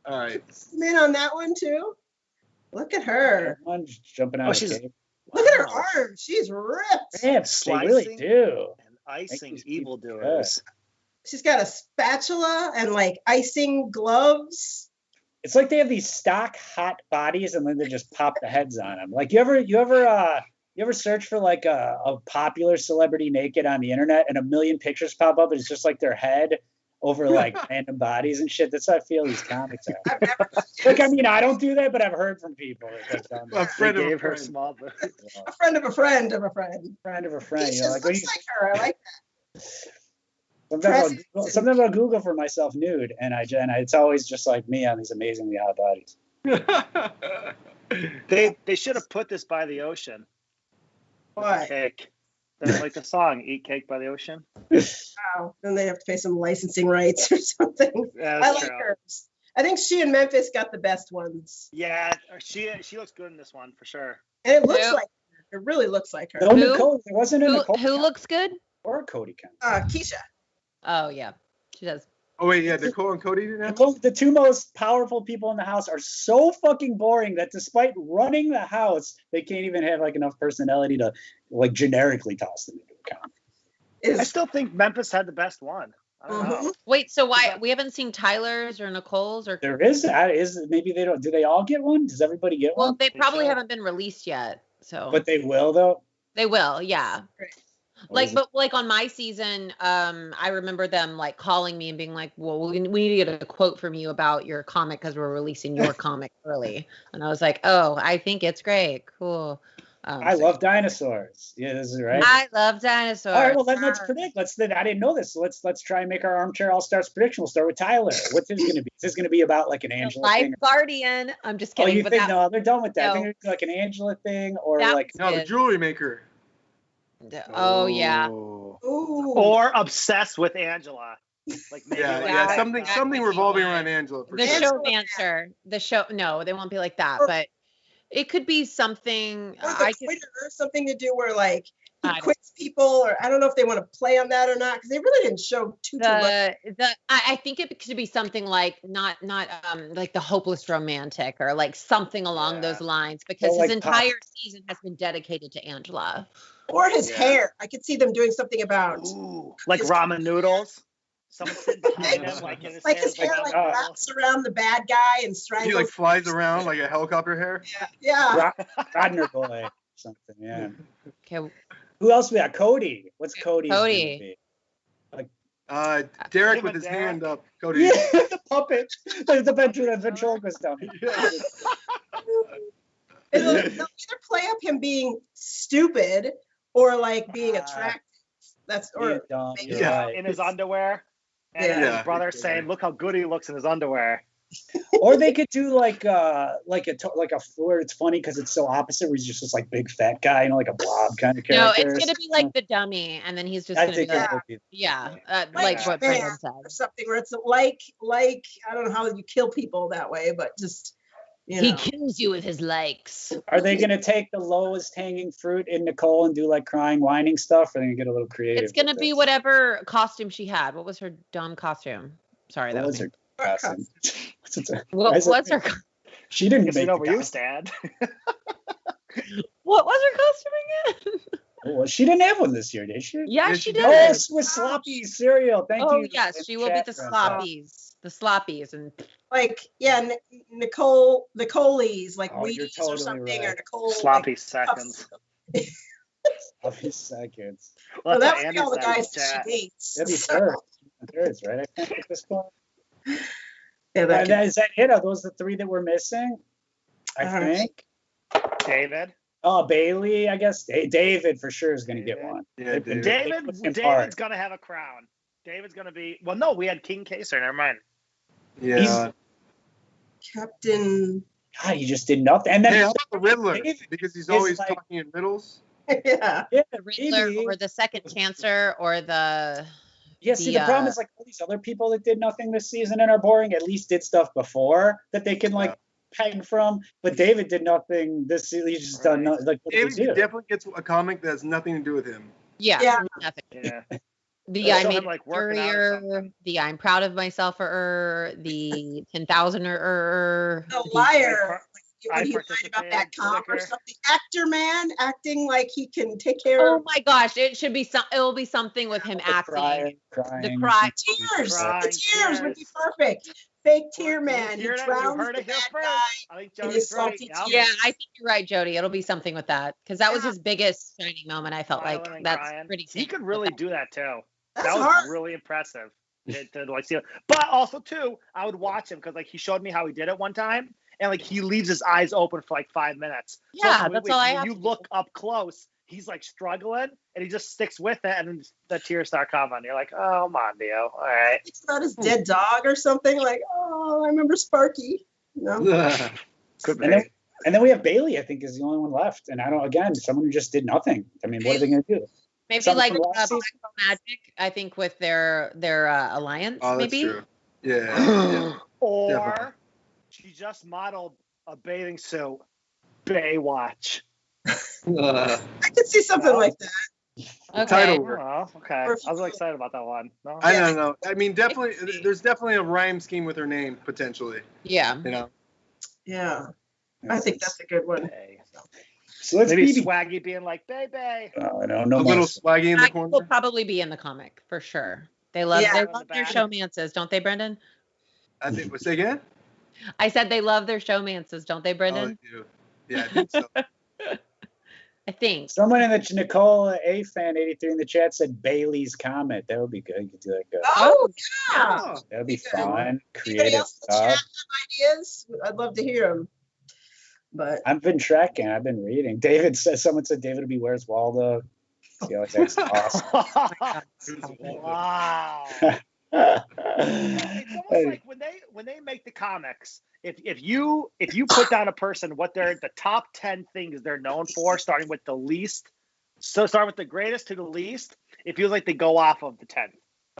All right. I'm in on that one too. Look at her. One's jumping out Oh, of she's- cake. Look at her arms. She's ripped. Damn, they really Slicing. do. And icing these people evildoers. She's got a spatula and like icing gloves. It's like they have these stock hot bodies and then they just pop the heads on them. Like you ever search for like a popular celebrity naked on the internet and a million pictures pop up and it's just like their head over like random bodies and shit. That's how I feel these comics are. I've never Like I mean I don't do that, but I've heard from people that have done A that. friend They of a gave her friend. small boobs. a friend of a friend of a friend. Friend of a friend, you know, Keisha like when looks you, like her. I like sometimes I'll Google for myself nude and it's always just like me on these amazingly hot bodies. They should have put this by the ocean. what. Cake. That's like the song, Eat Cake by the Ocean. Wow. Then they have to pay some licensing rights or something. Yeah, I that's like true. hers. I think she and Memphis got the best ones. Yeah, she looks good in this one for sure. And it looks Who? like her. It really looks like her. No, Who? Nicole, there wasn't a Nicole Who looks good? or a Cody count. Keisha. Oh yeah, she does. Oh wait, yeah, Nicole and Cody didn't have. Nicole, the two most powerful people in the house are so fucking boring that despite running the house, they can't even have like enough personality to like generically toss them into account. I Is still think Memphis had the best one. I don't know. Wait, so why we haven't seen Tyler's or Nicole's or? There is maybe they don't. Do they all get one? Does everybody get Well, one? they probably should. haven't been released yet, so. But they will though. They will, yeah. What is it? But like on my season, I remember them like calling me and being like, "Well, we need to get a quote from you about your comic because we're releasing your comic early." And I was like, "Oh, I think it's great, cool." I love dinosaurs. Yeah, this is right. I love dinosaurs. All right, well let's predict. I didn't know this. So let's try and make our armchair all stars prediction. We'll start with Tyler. What's this going to be? Is this going to be about like an Angela Life thing? Guardian. I'm just Oh, kidding. you but think that, no? They're done with that. I No. think it's like an Angela thing or That like No, the Good. jewelry maker. oh yeah. Oh. ooh. Or obsessed with Angela. Like maybe Yeah, like yeah, that- something that something would be revolving one. around Angela. For The sure. showmancer. The show. No, they won't be like that. Or- But it could be something. Or the I could. quitter, something to do where like I he don't- quits people, or I don't know if they want to play on that or not, because they really didn't show too much. I think it could be something like not like the hopeless romantic or like something along Yeah. those lines because So, his like, entire season has been dedicated to Angela. Or his Yeah. hair. I could see them doing something about Ooh, like ramen noodles. Someone sitting behind him, like in his like hair, his hair like oh. wraps around the bad guy and He strangles. like flies around like a helicopter hair. Yeah. Rodner boy or something. Yeah. Okay, Who else we got? Cody. What's Cody's Cody. gonna Derek Give with it his Derek. hand up. be? Cody. Yeah, the puppet. The ventriloquist dummy. Yeah. They'll either play up him being stupid or like being attractive. That's Being or dumb, make you're Yeah. right. in his underwear. And Yeah. his brother saying, "Look how good he looks in his underwear." Or they could do like a where it's funny because it's so opposite, where he's just this like big fat guy, you know, like a blob kind of No, character. it's gonna be like the dummy, and then he's just I gonna think be like, it would be. like what man Brendan said. or something where it's like I don't know how you kill people that way, but just He kills you with his likes. Are they going to take the lowest hanging fruit in Nicole and do like crying, whining stuff? Or are they going to get a little creative? It's gonna be whatever costume she had. What was her dumb costume? Sorry, that was her What costume? what was her? She didn't Guess make we know the where you costume. stand. What was her costume again? Well, she didn't have one this year, did she? Yeah, Yeah, she she did. did. Oh, it's with sloppy cereal. Thank Oh you. yes, she will be the sloppies. The sloppies and like Nicole Nicole's like Oh, you're Wheaties totally or something right. or Nicole Sloppy like, seconds. Sloppy seconds. Well, Well, that that's would what be all the Andy guys said that in she dates. That'd be So, thirds, right? I think at this point. yeah, that could- Is that it? Are those the three that we're missing? I think. chat. David. Oh, Bailey, I guess. David for sure is going to get David. one. Yeah, They- David. they put him David's hard. gonna have a crown. David's gonna be. Well, no, we had King Kaser. Never mind. Yeah. Captain. God, he just did nothing. And then Hey, I like the Riddler David because he's is always like- talking in riddles. Yeah. yeah, the Riddler maybe. or the Second Chancer or the Yeah, see, the problem is like all these other people that did nothing this season and are boring at least did stuff before that they can like peg from. But David did nothing this season. He's just done Right. like what did David he do? definitely gets a comic that has nothing to do with him. Yeah. nothing. Yeah. The Show I him, made like, it working out or earlier, something. the I'm proud of myself the 10,000 The liar. I When he lied about that participated comp or sticker. something. Actor man acting like he can take care Oh of my gosh, it should be it'll be something with him acting. Crying. The cry. tears. Crying The tears would be tears. perfect. Fake tear man. He You drowns heard the it here bad first. guy. I think in his Jody's right. salty Yep. Yeah, I think you're right, Jody. It'll be something with that because that was Yeah. his biggest shining moment. I felt Smiling like and that's crying. pretty. He could really do that too. That's That was hard. really impressive. To like see, but also too, I would watch him because like he showed me how he did it one time, and like he leaves his eyes open for like 5 minutes. Yeah, when that's all I when have you to look up close, he's like struggling, and he just sticks with it, and then the tears start coming. You're like, oh, Mondio, all right. It's about his dead dog or something. Like, oh, I remember Sparky. No. Could And then we have Bailey, I think, is the only one left. And I don't, again, someone who just did nothing. I mean, what are they going to do? Maybe Something like from last Black season? Pearl Magic. I think with their alliance. Oh, that's maybe. true. Yeah. Or Definitely. she just modeled a bathing suit, Baywatch. Yeah. I could see something No. like that. Okay. Title Oh, work. okay. Or if I was you- excited about that one. No? I don't know. I mean, definitely, there's definitely a rhyme scheme with her name potentially. Yeah. You know. Yeah. I think that's a good one. Okay. So let's Maybe be. Swaggy being like, baby. Oh, no, A no little more. swaggy in the I will corner. probably be in the comic for sure. They love Yeah. their showmances, don't they, Brendan? I think. Say again. I said they love their showmances, don't they, Oh, Brendan? they do. Yeah, I think so. I think. Someone in the Nicole A fan 83 in the chat said Bailey's Comet. That would be good. You could do that good. Oh, yeah. Oh, That would be good. fun. Anybody Creative else in the chat stuff. have ideas? I'd love to hear them. But I've been tracking. I've been reading. Someone said David would be Where's Waldo. See how that's awesome. Wow. It's almost like when they make the comics, if you put down a person what they're the top 10 things they're known for, starting with the least, so start with the greatest to the least, it feels like they go off of the 10th,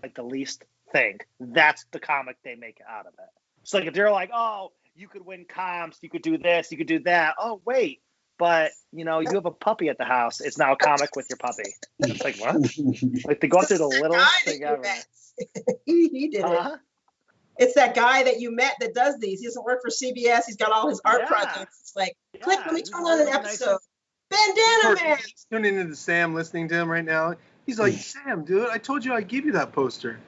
like the least thing. That's the comic they make out of it. So like if they're like, oh, you could win comps, you could do this, you could do that. Oh wait, but you have a puppy at the house. It's now a comic with your puppy. It's like what? Like they go after the It's that littlest guy that thing you ever. met. he did it. Huh? It's that guy that you met that does these. He doesn't work for CBS. He's got all his art Yeah. projects. It's like, click, let me he's turn on an really nice. episode. Bandana Man. He's tuning into Sam, listening to him right now. He's like, Sam, dude, I told you I'd give you that poster.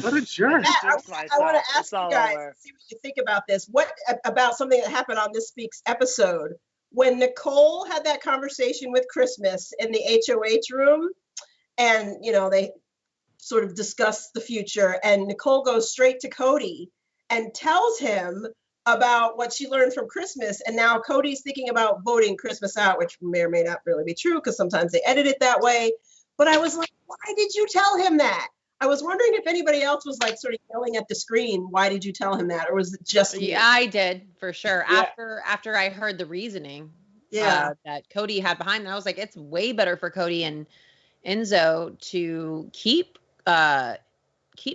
What a jerk. Matt, I Jinx want myself. to ask It's all you guys, over. see what you think about this. What about something that happened on this week's episode? When Nicole had that conversation with Christmas in the HOH room, and, they sort of discuss the future, and Nicole goes straight to Cody and tells him about what she learned from Christmas. And now Cody's thinking about voting Christmas out, which may or may not really be true because sometimes they edit it that way. But I was like, why did you tell him that? I was wondering if anybody else was like sort of yelling at the screen, why did you tell him that? Or was it just me? Yeah, I did for sure. Yeah. After I heard the reasoning Yeah. that Cody had behind that, I was like, it's way better for Cody and Enzo to keep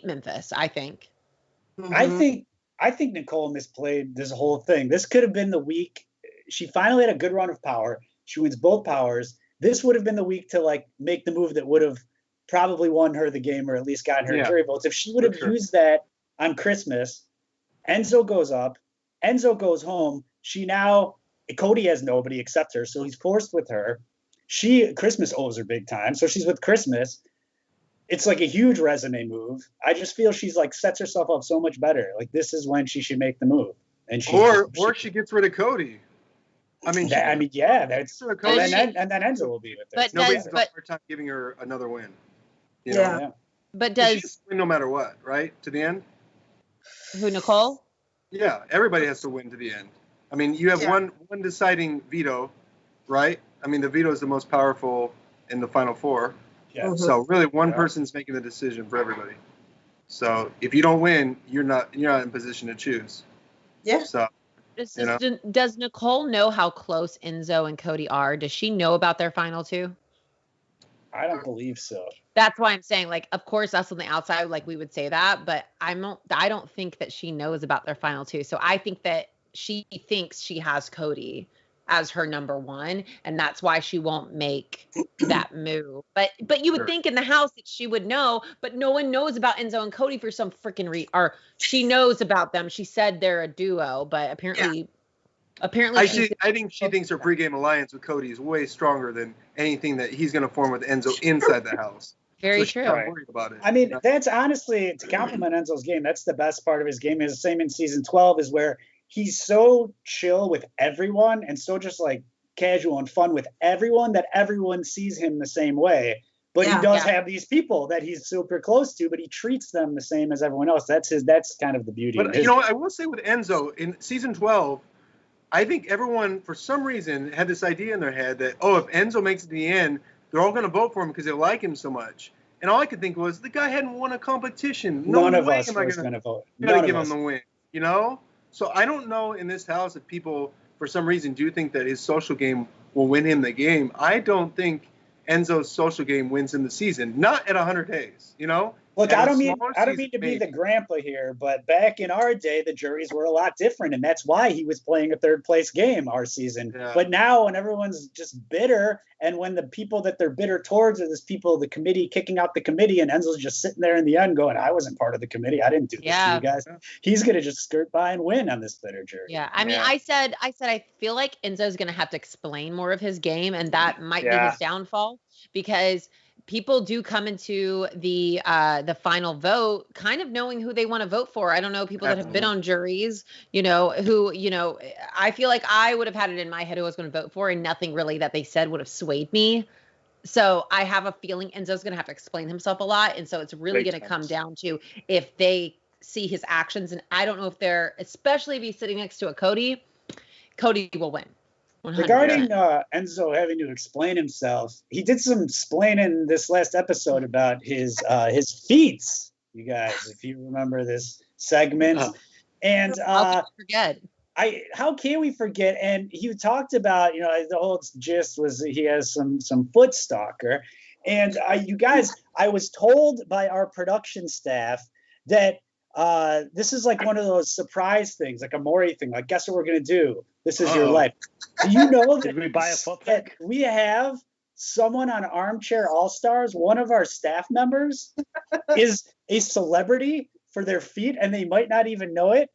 Memphis, I think. Mhm. I think Nicole misplayed this whole thing. This could have been the week. She finally had a good run of power. She wins both powers. This would have been the week to like make the move that would have probably won her the game or at least gotten her Yeah, jury votes. If she would for have sure. used that on Christmas, Enzo goes up, Enzo goes home. Cody has nobody except her, so he's forced with her. Christmas owes her big time, so she's with Christmas. It's like a huge resume move. I just feel she's like sets herself up so much better. Like this is when she should make the move, and she she gets rid of Cody. I mean, yeah, that's rid of Cody. and then Enzo will be with her. But Nobody's does got a but hard time giving her another win. You Yeah. know? but She has does to win no matter what, right? To the end. who, Nicole? Yeah, everybody has to win to the end. I mean, you have Yeah. one deciding veto, right? I mean, the veto is the most powerful in the final four. Yeah. Mhm. So really, one Yeah. person's making the decision for everybody. So if you don't win, you're not in position to choose. Yeah. So Does Nicole know how close Enzo and Cody are? Does she know about their final two? I don't believe so. That's why I'm saying, like, of course, us on the outside, like, we would say that, but I don't think that she knows about their final two. So I think that she thinks she has Cody as her number one, and that's why she won't make that move. But you would Sure. think in the house that she would know, but no one knows about Enzo and Cody for some freaking or she knows about them. She said they're a duo, but apparently I think she thinks her pregame alliance with Cody is way stronger than anything that he's going to form with Enzo inside the house. Very So she's true. not worried about it. I mean, you know? that's honestly to compliment Enzo's game. That's the best part of his game. Is the same in season 12 is where he's so chill with everyone and so just like casual and fun with everyone that everyone sees him the same way. But Yeah. he does have these people that he's super close to, but he treats them the same as everyone else. That's kind of the beauty of But his you know, game. I will say with Enzo in season 12, I think everyone for some reason had this idea in their head that if Enzo makes it to the end, they're all going to vote for him because they like him so much. And all I could think was the guy hadn't won a competition. None of way us am I was going going to vote. to None give of him us. the win. You know? So I don't know in this house if people for some reason do think that his social game will win him the game. I don't think Enzo's social game wins him the season. Not at 100 days. You know? Look, At I a don't mean smaller to season, be the maybe. grandpa here, but back in our day, the juries were a lot different, and that's why he was playing a third place game our season. Yeah. But now, when everyone's just bitter, and when the people that they're bitter towards are this people, the committee kicking out the committee, and Enzo's just sitting there in the end going, "I wasn't part of the committee. I didn't do this to you guys." He's gonna just skirt by and win on this bitter jury. Yeah, I mean, I said I feel like Enzo's going to have to explain more of his game, and that might be his downfall because people do come into the final vote kind of knowing who they want to vote for. I don't know, people that have been on juries, who, I feel like I would have had it in my head who I was going to vote for, and nothing really that they said would have swayed me. So I have a feeling Enzo's going to have to explain himself a lot, and so it's really going to come down to if they see his actions, and I don't know if especially if he's sitting next to a Cody will win. 100%. Regarding Enzo having to explain himself, he did some explaining this last episode about his feats, you guys, if you remember this segment. And how can we forget? How can we forget? And he talked about, the whole gist was that he has some foot stalker. And you guys, I was told by our production staff that this is like one of those surprise things, like a Maury thing. Like, guess what we're gonna do? This is your life. Do you know that Did we buy a foot pick? we have someone on Armchair All Stars? One of our staff members is a celebrity for their feet, and they might not even know it.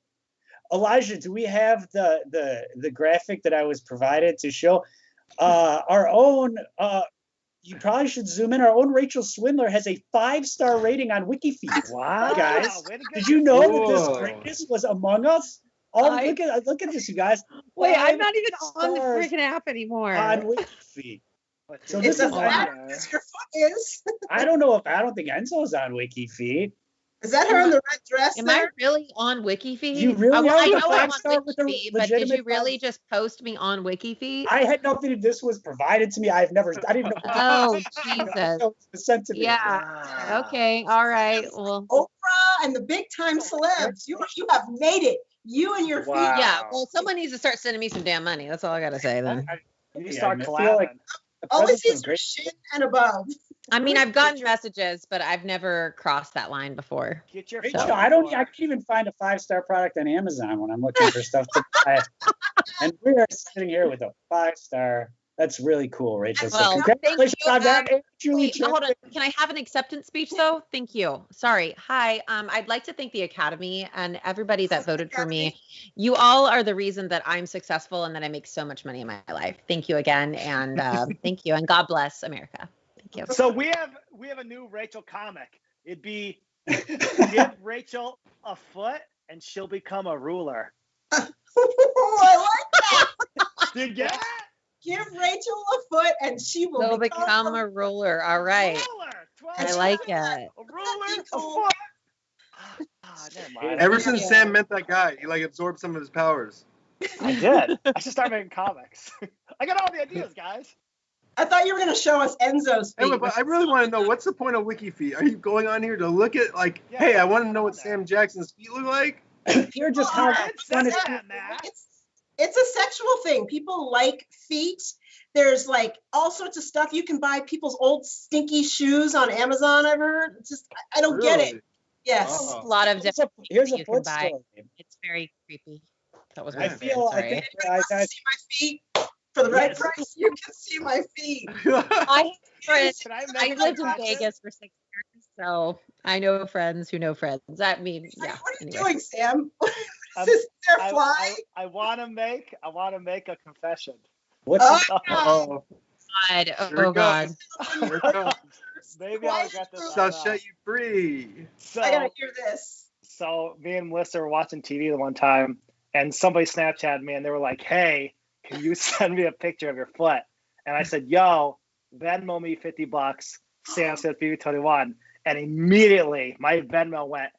Elijah, do we have the graphic that I was provided to show? Our own. You probably should zoom in. Our own Rachel Swindler has a 5-star rating on WikiFeed. Wow, guys! way to go. Did you know that Whoa. this greatness was among us? Look at this, you guys. Wait, 5 I'm not even on the stars freaking app anymore. on WikiFeed. So It's this as is. flat as your foot is. I don't think Enzo's on WikiFeed. Is that her in the red dress Am there? I really on WikiFeed? You really well, are I the know I'm on 5-star with the WikiFeed, but did legitimate you really just post me on WikiFeed? I had nothing to do. This was provided to me. I didn't even know. Oh, It Jesus. was sent to me. Yeah. Wow. Okay. All right. Well, Oprah and the big time celebs. You have made it. You and your feet. Wow. yeah. Well, someone needs to start sending me some damn money. That's all I got to say then. You start I feel collabing. like the All presents this was is great. shin and above. I mean, I've gotten messages, but I've never crossed that line before. Get your Rachel, foot I in the can't door. even find a 5-star product on Amazon when I'm looking for stuff to buy. And we are sitting here with a 5-star. That's really cool, Rachel. So Well, congratulations thank you. on that. And Julie Wait, hold on. Chen. Can I have an acceptance speech though? Thank you. Sorry. Hi. I'd like to thank the Academy and everybody that voted for me. You all are the reason that I'm successful and that I make so much money in my life. Thank you again, and thank you, and God bless America. Thank you. So we have a new Rachel comic. It'd be give Rachel a foot and she'll become a ruler. I like that. Did you get it? Give Rachel a foot and she will They'll become a ruler. All right. Ruler. 12 I like it. A ruler. A foot. Never mind. Ever since Sam met that guy, he like absorbed some of his powers. I did. I should start making comics. I got all the ideas, guys. I thought you were going to show us Enzo's Hey, feet. but I really want to know, what's the point of WikiFeet? Are you going on here to look at, like, Yeah, hey, I want to what's know on what there? Sam Jackson's feet look like? You're just Oh, how It fun says is that, Matt. It's a sexual thing. People like feet. There's like all sorts of stuff. You can buy people's old stinky shoes on Amazon, I've heard. It's just, I don't get it. Really? Yes. Oh. A lot of different Here's things a you can foot buy. story. It's very creepy. That was I my feel I Sorry. think I see my feet for the right price. You can see my feet. I friends. Can I I make a lived in confession? Vegas for 6 years, so I know friends who know friends. I mean, yeah. What are you Anyway. doing, Sam? I'm- Is there a fly? I want to make a confession. What's Oh, Oh, God. Here Oh it God. here it comes. Maybe I'll get this. Shall out. set you free. So, I gotta hear this. so me and Melissa were watching TV the one time, and somebody Snapchatted me, and they were like, "Hey, can you send me a picture of your foot?" And I said, "Yo, Venmo me $50. Sam said BB21," and immediately my Venmo went.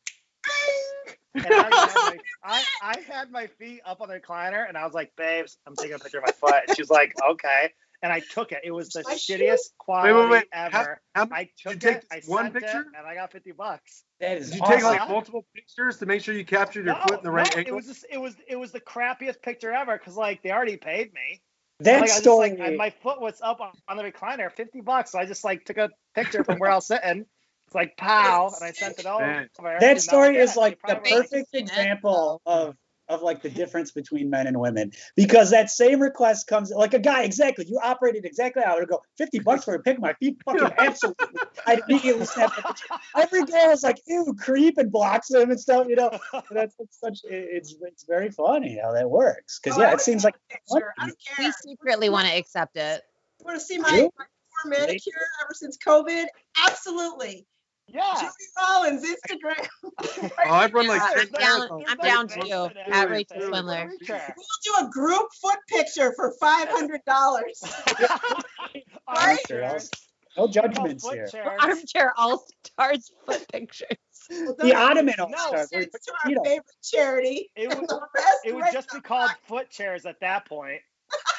And I had my feet up on the recliner, and I was like, "Babes, I'm taking a picture of my foot." And she was like, "Okay." And I took it. It was the My shittiest quality Wait. ever. How I did you took take it. I one sent picture? it, and I got $50. that is Did you awesome. take like multiple pictures to make sure you captured your foot in the right it angle? was just, it was the crappiest picture ever because like they already paid me. that Like, I just, story. like, my foot was up on the recliner, $50. So I just like took a picture from where I was sitting. It's like pow, and I sent it over. Man. That story is They like the probably would've- perfect example of like the difference between men and women, because that same request comes like a guy. Exactly. You operated exactly how I would go $50 for a pic of my feet. Fucking absolutely. I'd immediately snap the picture. Every girl is like, ew, creep, and blocks them and stuff, you know. That's it's very funny how that works. Because yeah, it seems like Picture. I don't care. We secretly want to accept it. You want to see my poor manicure ever since COVID? Absolutely. Yeah. Judy Rollins, Instagram. Oh, I've run like I'm 10 down, marathons. I'm down Really? to you Really? at Rachel Really? Swindler. We'll do a group foot picture for $500. Armchairs. no judgments Foot here. chairs. Armchair All Stars foot pictures. The Ottoman No, All-Stars. where you It's put to your our feet up. favorite charity. It would, The best it would just be called foot chairs at that point.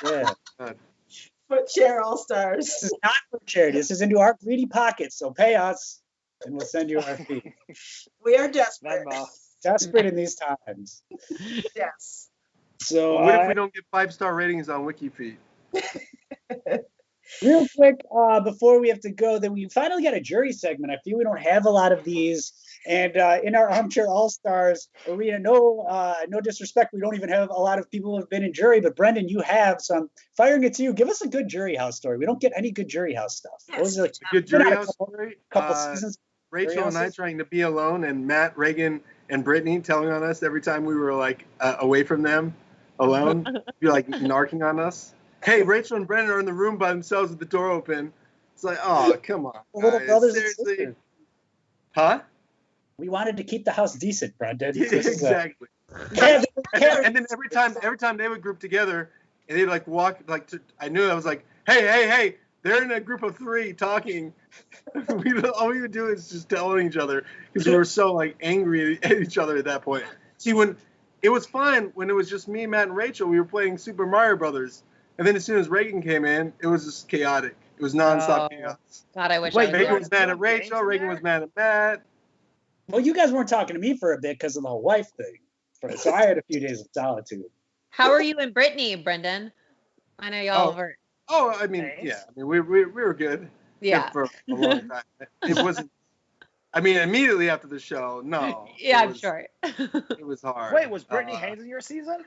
Yeah. Foot chair all This stars. is not for charity. This is into our greedy pockets. So pay us, and we'll send you our fee. We are desperate. Venmo. Desperate in these times. Yes. So What if we don't get 5-star ratings on WikiFeet? real quick, before we have to go, then we finally got a jury segment. I feel we don't have a lot of these. And in our Armchair All-Stars arena, no disrespect, we don't even have a lot of people who have been in jury, but Brendan, you have, so I'm firing it to you. Give us a good jury house story. We don't get any good jury house stuff. Yes. Those are like A good jury been out a house story. couple seasons. Rachel and I houses? trying to be alone, and Matt, Reagan, and Brittany telling on us every time we were like away from them, alone, be like narking on us. Hey, Rachel and Brendan are in the room by themselves with the door open. It's like, oh, come on, Little guys. brothers and Seriously, sisters. huh? We wanted to keep the house decent, Brendan. Yeah, This is, exactly. Kev, And then every time they would group together, and they'd like walk like to, I knew I was like, hey, They're in a group of 3 talking. All we would do is just telling each other because we were so like angry at each other at that point. See, when it was fine when it was just me, Matt, and Rachel, we were playing Super Mario Brothers, and then as soon as Reagan came in, it was just chaotic. It was nonstop chaos. God, I wish Wait, I was Reagan there. was mad at Rachel. Reagan was mad at Matt. Well, you guys weren't talking to me for a bit because of the wife thing. So I had a few days of solitude. How are you and Brittany, Brendan? I know y'all were. Oh, I mean, Thanks. yeah. I mean, we were good. Yeah. For a long time. It wasn't. I mean, immediately after the show, no. Yeah, it I'm was, sure. It was hard. Wait, was Brittany Haynes in your season?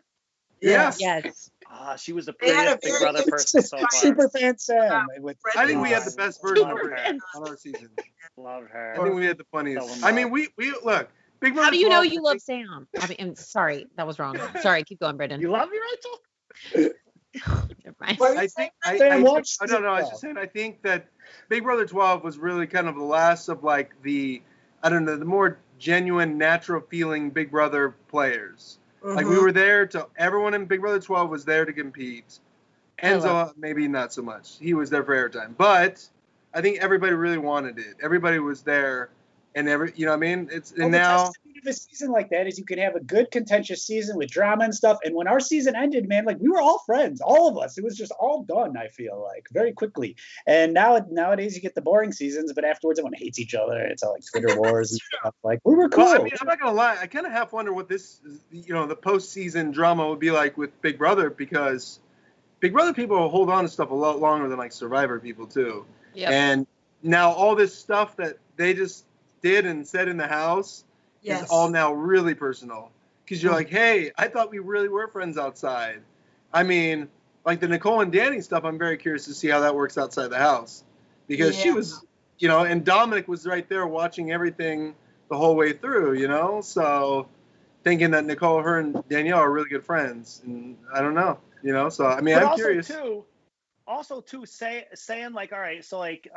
Yes. Yes. She was the They had a prettiest Big very Brother person so far. Super fan Sam. With I think we had the best version of Love her her. on our season. Love her. I think we had the funniest. So I mean, we look. Big Brother How do you know 12, you love Sam? I mean, I'm sorry, that was wrong. Sorry, keep going, Brendan. You love me, Rachel? Never mind. I think. Sam watched No, I was it. just saying. I think that Big Brother 12 was really kind of the last of like the, I don't know, the more genuine, natural feeling Big Brother players. Like we were there to. Everyone in Big Brother 12 was there to compete. Enzo, maybe not so much. He was there for airtime, but I think everybody really wanted it. Everybody was there, and you know what I mean? The now. testament of a season like that is you can have a good contentious season with drama and stuff. And when our season ended, man, like we were all friends, all of us. It was just all done. I feel like very quickly. And nowadays you get the boring seasons, but afterwards everyone hates each other. It's all like Twitter wars and stuff. Like we were cool. Well, I mean, I'm not gonna lie. I kind of half wonder what this, the postseason drama would be like with Big Brother because Big Brother people will hold on to stuff a lot longer than like Survivor people too. Yep. And now all this stuff that they just did and said in the house is all now really personal. Because you're like, hey, I thought we really were friends outside. I mean, like the Nicole and Danny stuff, I'm very curious to see how that works outside the house. Because she was, and Dominic was right there watching everything the whole way through, So thinking that Nicole, her, and Danielle are really good friends. And I don't know, So, I mean, But I'm also curious. Saying like, all right, so like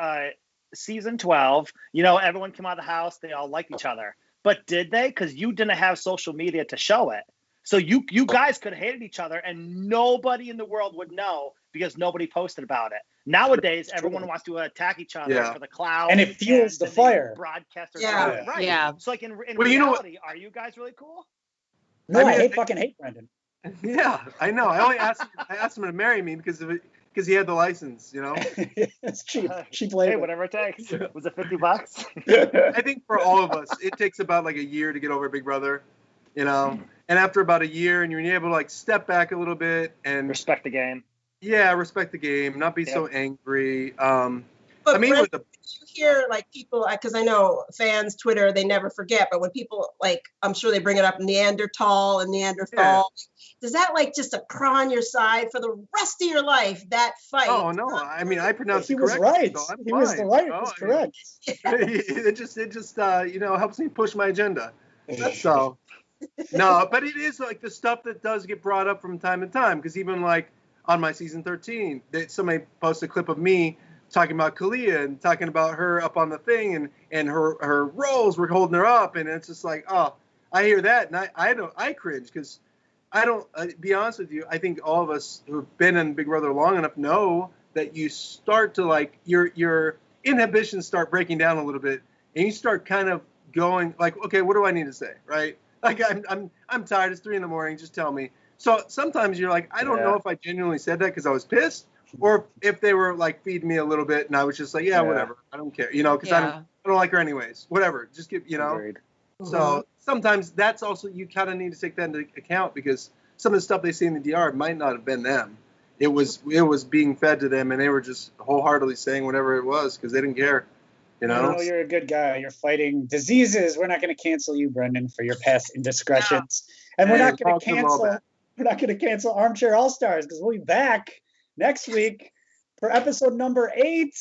season 12, everyone came out of the house, they all liked each other. But did they? Because you didn't have social media to show it. So you guys could have hated each other and nobody in the world would know because nobody posted about it. Nowadays, everyone wants to attack each other for the clout. And it fuels the fire. Broadcasters. Yeah. Right. Yeah. So like in Well, reality, are you guys really cool? No, I mean, I fucking hate Brendan. Yeah, I know. I only asked him to marry me because he had the license, It's cheap. Cheap labor. Hey, whatever it takes. Was it $50? I think for all of us, it takes about like a year to get over Big Brother, And after about a year, and you're able to like step back a little bit and Respect the game. Yeah, respect the game, not be so angry. But I mean, Brent, with the you hear like people, because I know fans, Twitter, they never forget. But when people like, I'm sure they bring it up, Neanderthal and Neanderthal. Yeah. Does that like just a craw on your side for the rest of your life? That fight. Oh no! I mean, I pronounced He it was correctly. right. So I'm He was fine, right. He was correct. It just helps me push my agenda. So no, but it is like the stuff that does get brought up from time to time. Because even like on my season 13, somebody posted a clip of me talking about Kalia and talking about her up on the thing and her roles were holding her up, and it's just like, oh, I hear that and I cringe because I don't be honest with you. I think all of us who've been in Big Brother long enough know that you start to like your inhibitions start breaking down a little bit, and you start kind of going like, okay, what do I need to say, right? Like I'm tired. It's 3 a.m. Just tell me. So sometimes you're like, I don't know if I genuinely said that because I was pissed, or if they were like feeding me a little bit, and I was just like, yeah. Whatever, I don't care, because I don't like her anyways. Whatever, just give, Agreed. So sometimes that's also, you kind of need to take that into account because some of the stuff they see in the DR might not have been them. It was being fed to them, and they were just wholeheartedly saying whatever it was because they didn't care. I know you're a good guy. You're fighting diseases. We're not going to cancel you, Brendan, for your past indiscretions, and we're not going to cancel Armchair All Stars because we'll be back next week for episode number 8,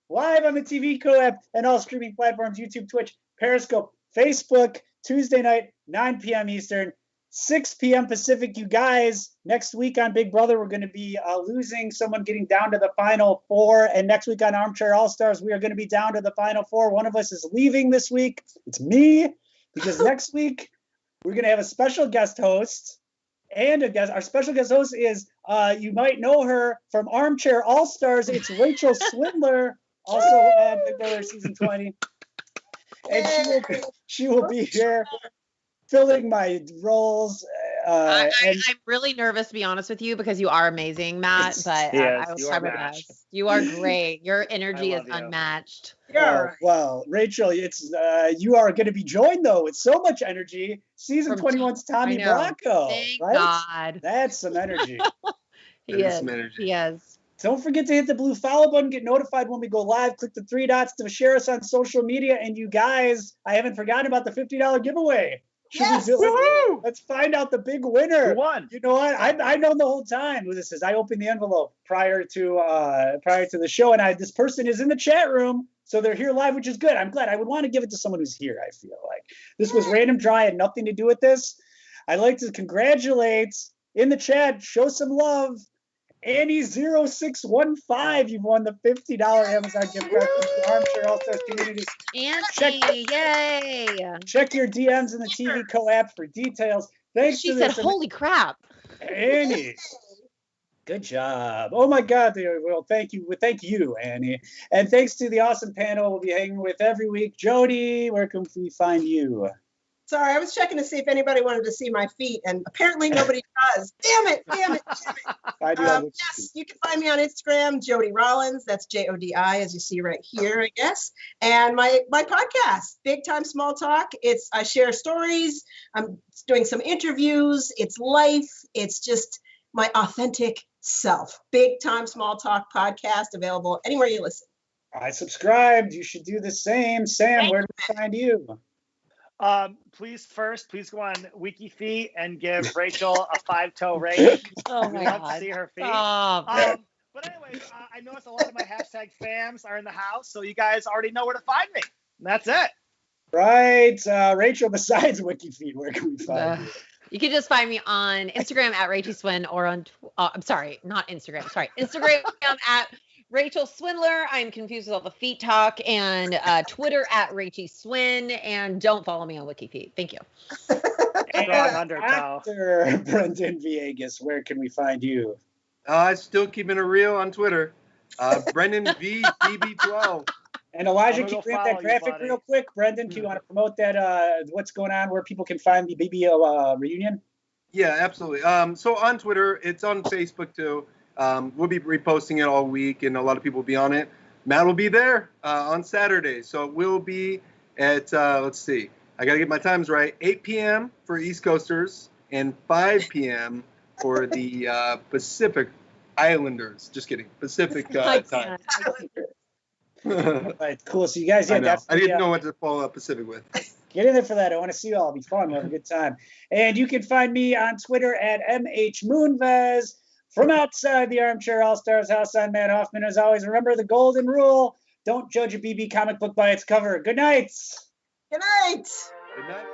live on the TVCO app and all streaming platforms: YouTube, Twitch, Periscope, Facebook, Tuesday night, 9 p.m. Eastern, 6 p.m. Pacific. You guys, next week on Big Brother, we're going to be losing someone, getting down to the final 4. And next week on Armchair All-Stars, we are going to be down to the final 4. One of us is leaving this week. It's me, because next week we're going to have a special guest host. And a guest, our special guest host is, you might know her from Armchair All-Stars. It's Rachel Swindler, also on Big Brother Season 20. And she will be here filling my roles. I'm really nervous, to be honest with you, because you are amazing, Matt. But Yes, I will you are try my matched. best. You are great. Your energy is love you. unmatched. Yeah. Well, Rachel, it's you are going to be joined though with so much energy. Season From 21's Tommy I know. Bracco, Thank right? God. That's some energy. He That is is. some energy. He is. Don't forget to hit the blue follow button, get notified when we go live. Click the 3 dots to share us on social media. And you guys, I haven't forgotten about the $50 giveaway. Yes. Let's find out the big winner. Who won? You know what? I know the whole time who this is. I opened the envelope prior to the show, and this person is in the chat room, so they're here live, which is good. I'm glad. I would want to give it to someone who's here. I feel like this was random draw, had nothing to do with this. I'd like to congratulate in the chat, show some love. Annie0615, you've won the $50 Amazon gift card from the Armchair All-Stars Communities. Annie, yay. Check your DMs in the TVCO app for details. Thanks She to said, this. holy crap. Annie, good job. Oh my God. Well, thank you, Annie. And thanks to the awesome panel we'll be hanging with every week. Jody, where can we find you? Sorry, I was checking to see if anybody wanted to see my feet, and apparently nobody does. Damn it. I do have Yes, you can find me on Instagram, Jody Rollins. That's Jodi, as you see right here, I guess. And my podcast, Big Time Small Talk. I share stories. I'm doing some interviews. It's life. It's just my authentic self. Big Time Small Talk podcast, available anywhere you listen. I subscribed. You should do the same. Sam, where do we find you? Please go on WikiFeet and give Rachel a 5-toe rating. Oh We my love God. to see her feet. Stop. But anyways, I noticed a lot of my hashtag fams are in the house, so you guys already know where to find me. And that's it. Right. Rachel, besides WikiFeed, where can we find you? You can just find me on Instagram at Rachel Swin, or on, I'm sorry, not Instagram. Sorry, Instagram at Rachel Swindler. I'm confused with all the feet talk. And Twitter at Rachel Swin. And don't follow me on WikiFeed. Thank you. Strong undertow. Actor Brendan Villegas, where can we find you? Still keeping it real on Twitter. Brendan VDB12. And Elijah, I'm can you gonna bring go that follow you, graphic buddy. real quick? Brendan, can you want to promote that, what's going on, where people can find the BBO reunion? Yeah, absolutely. So on Twitter, it's on Facebook too. We'll be reposting it all week, and a lot of people will be on it. Matt will be there on Saturday. So it will be at, let's see, I got to get my times right, 8 p.m. for East Coasters and 5 p.m. for the Pacific Islanders. Just kidding. Pacific time. All right, cool. So you guys, I definitely, didn't know what to follow up Pacific with. get in there for that. I want to see you all. It'll be fun. We'll have a good time. And you can find me on Twitter at MHMoonves. From outside the Armchair All-Stars house, I'm Matt Hoffman. As always, remember the golden rule. Don't judge a BB comic book by its cover. Good night. Good night. Good night.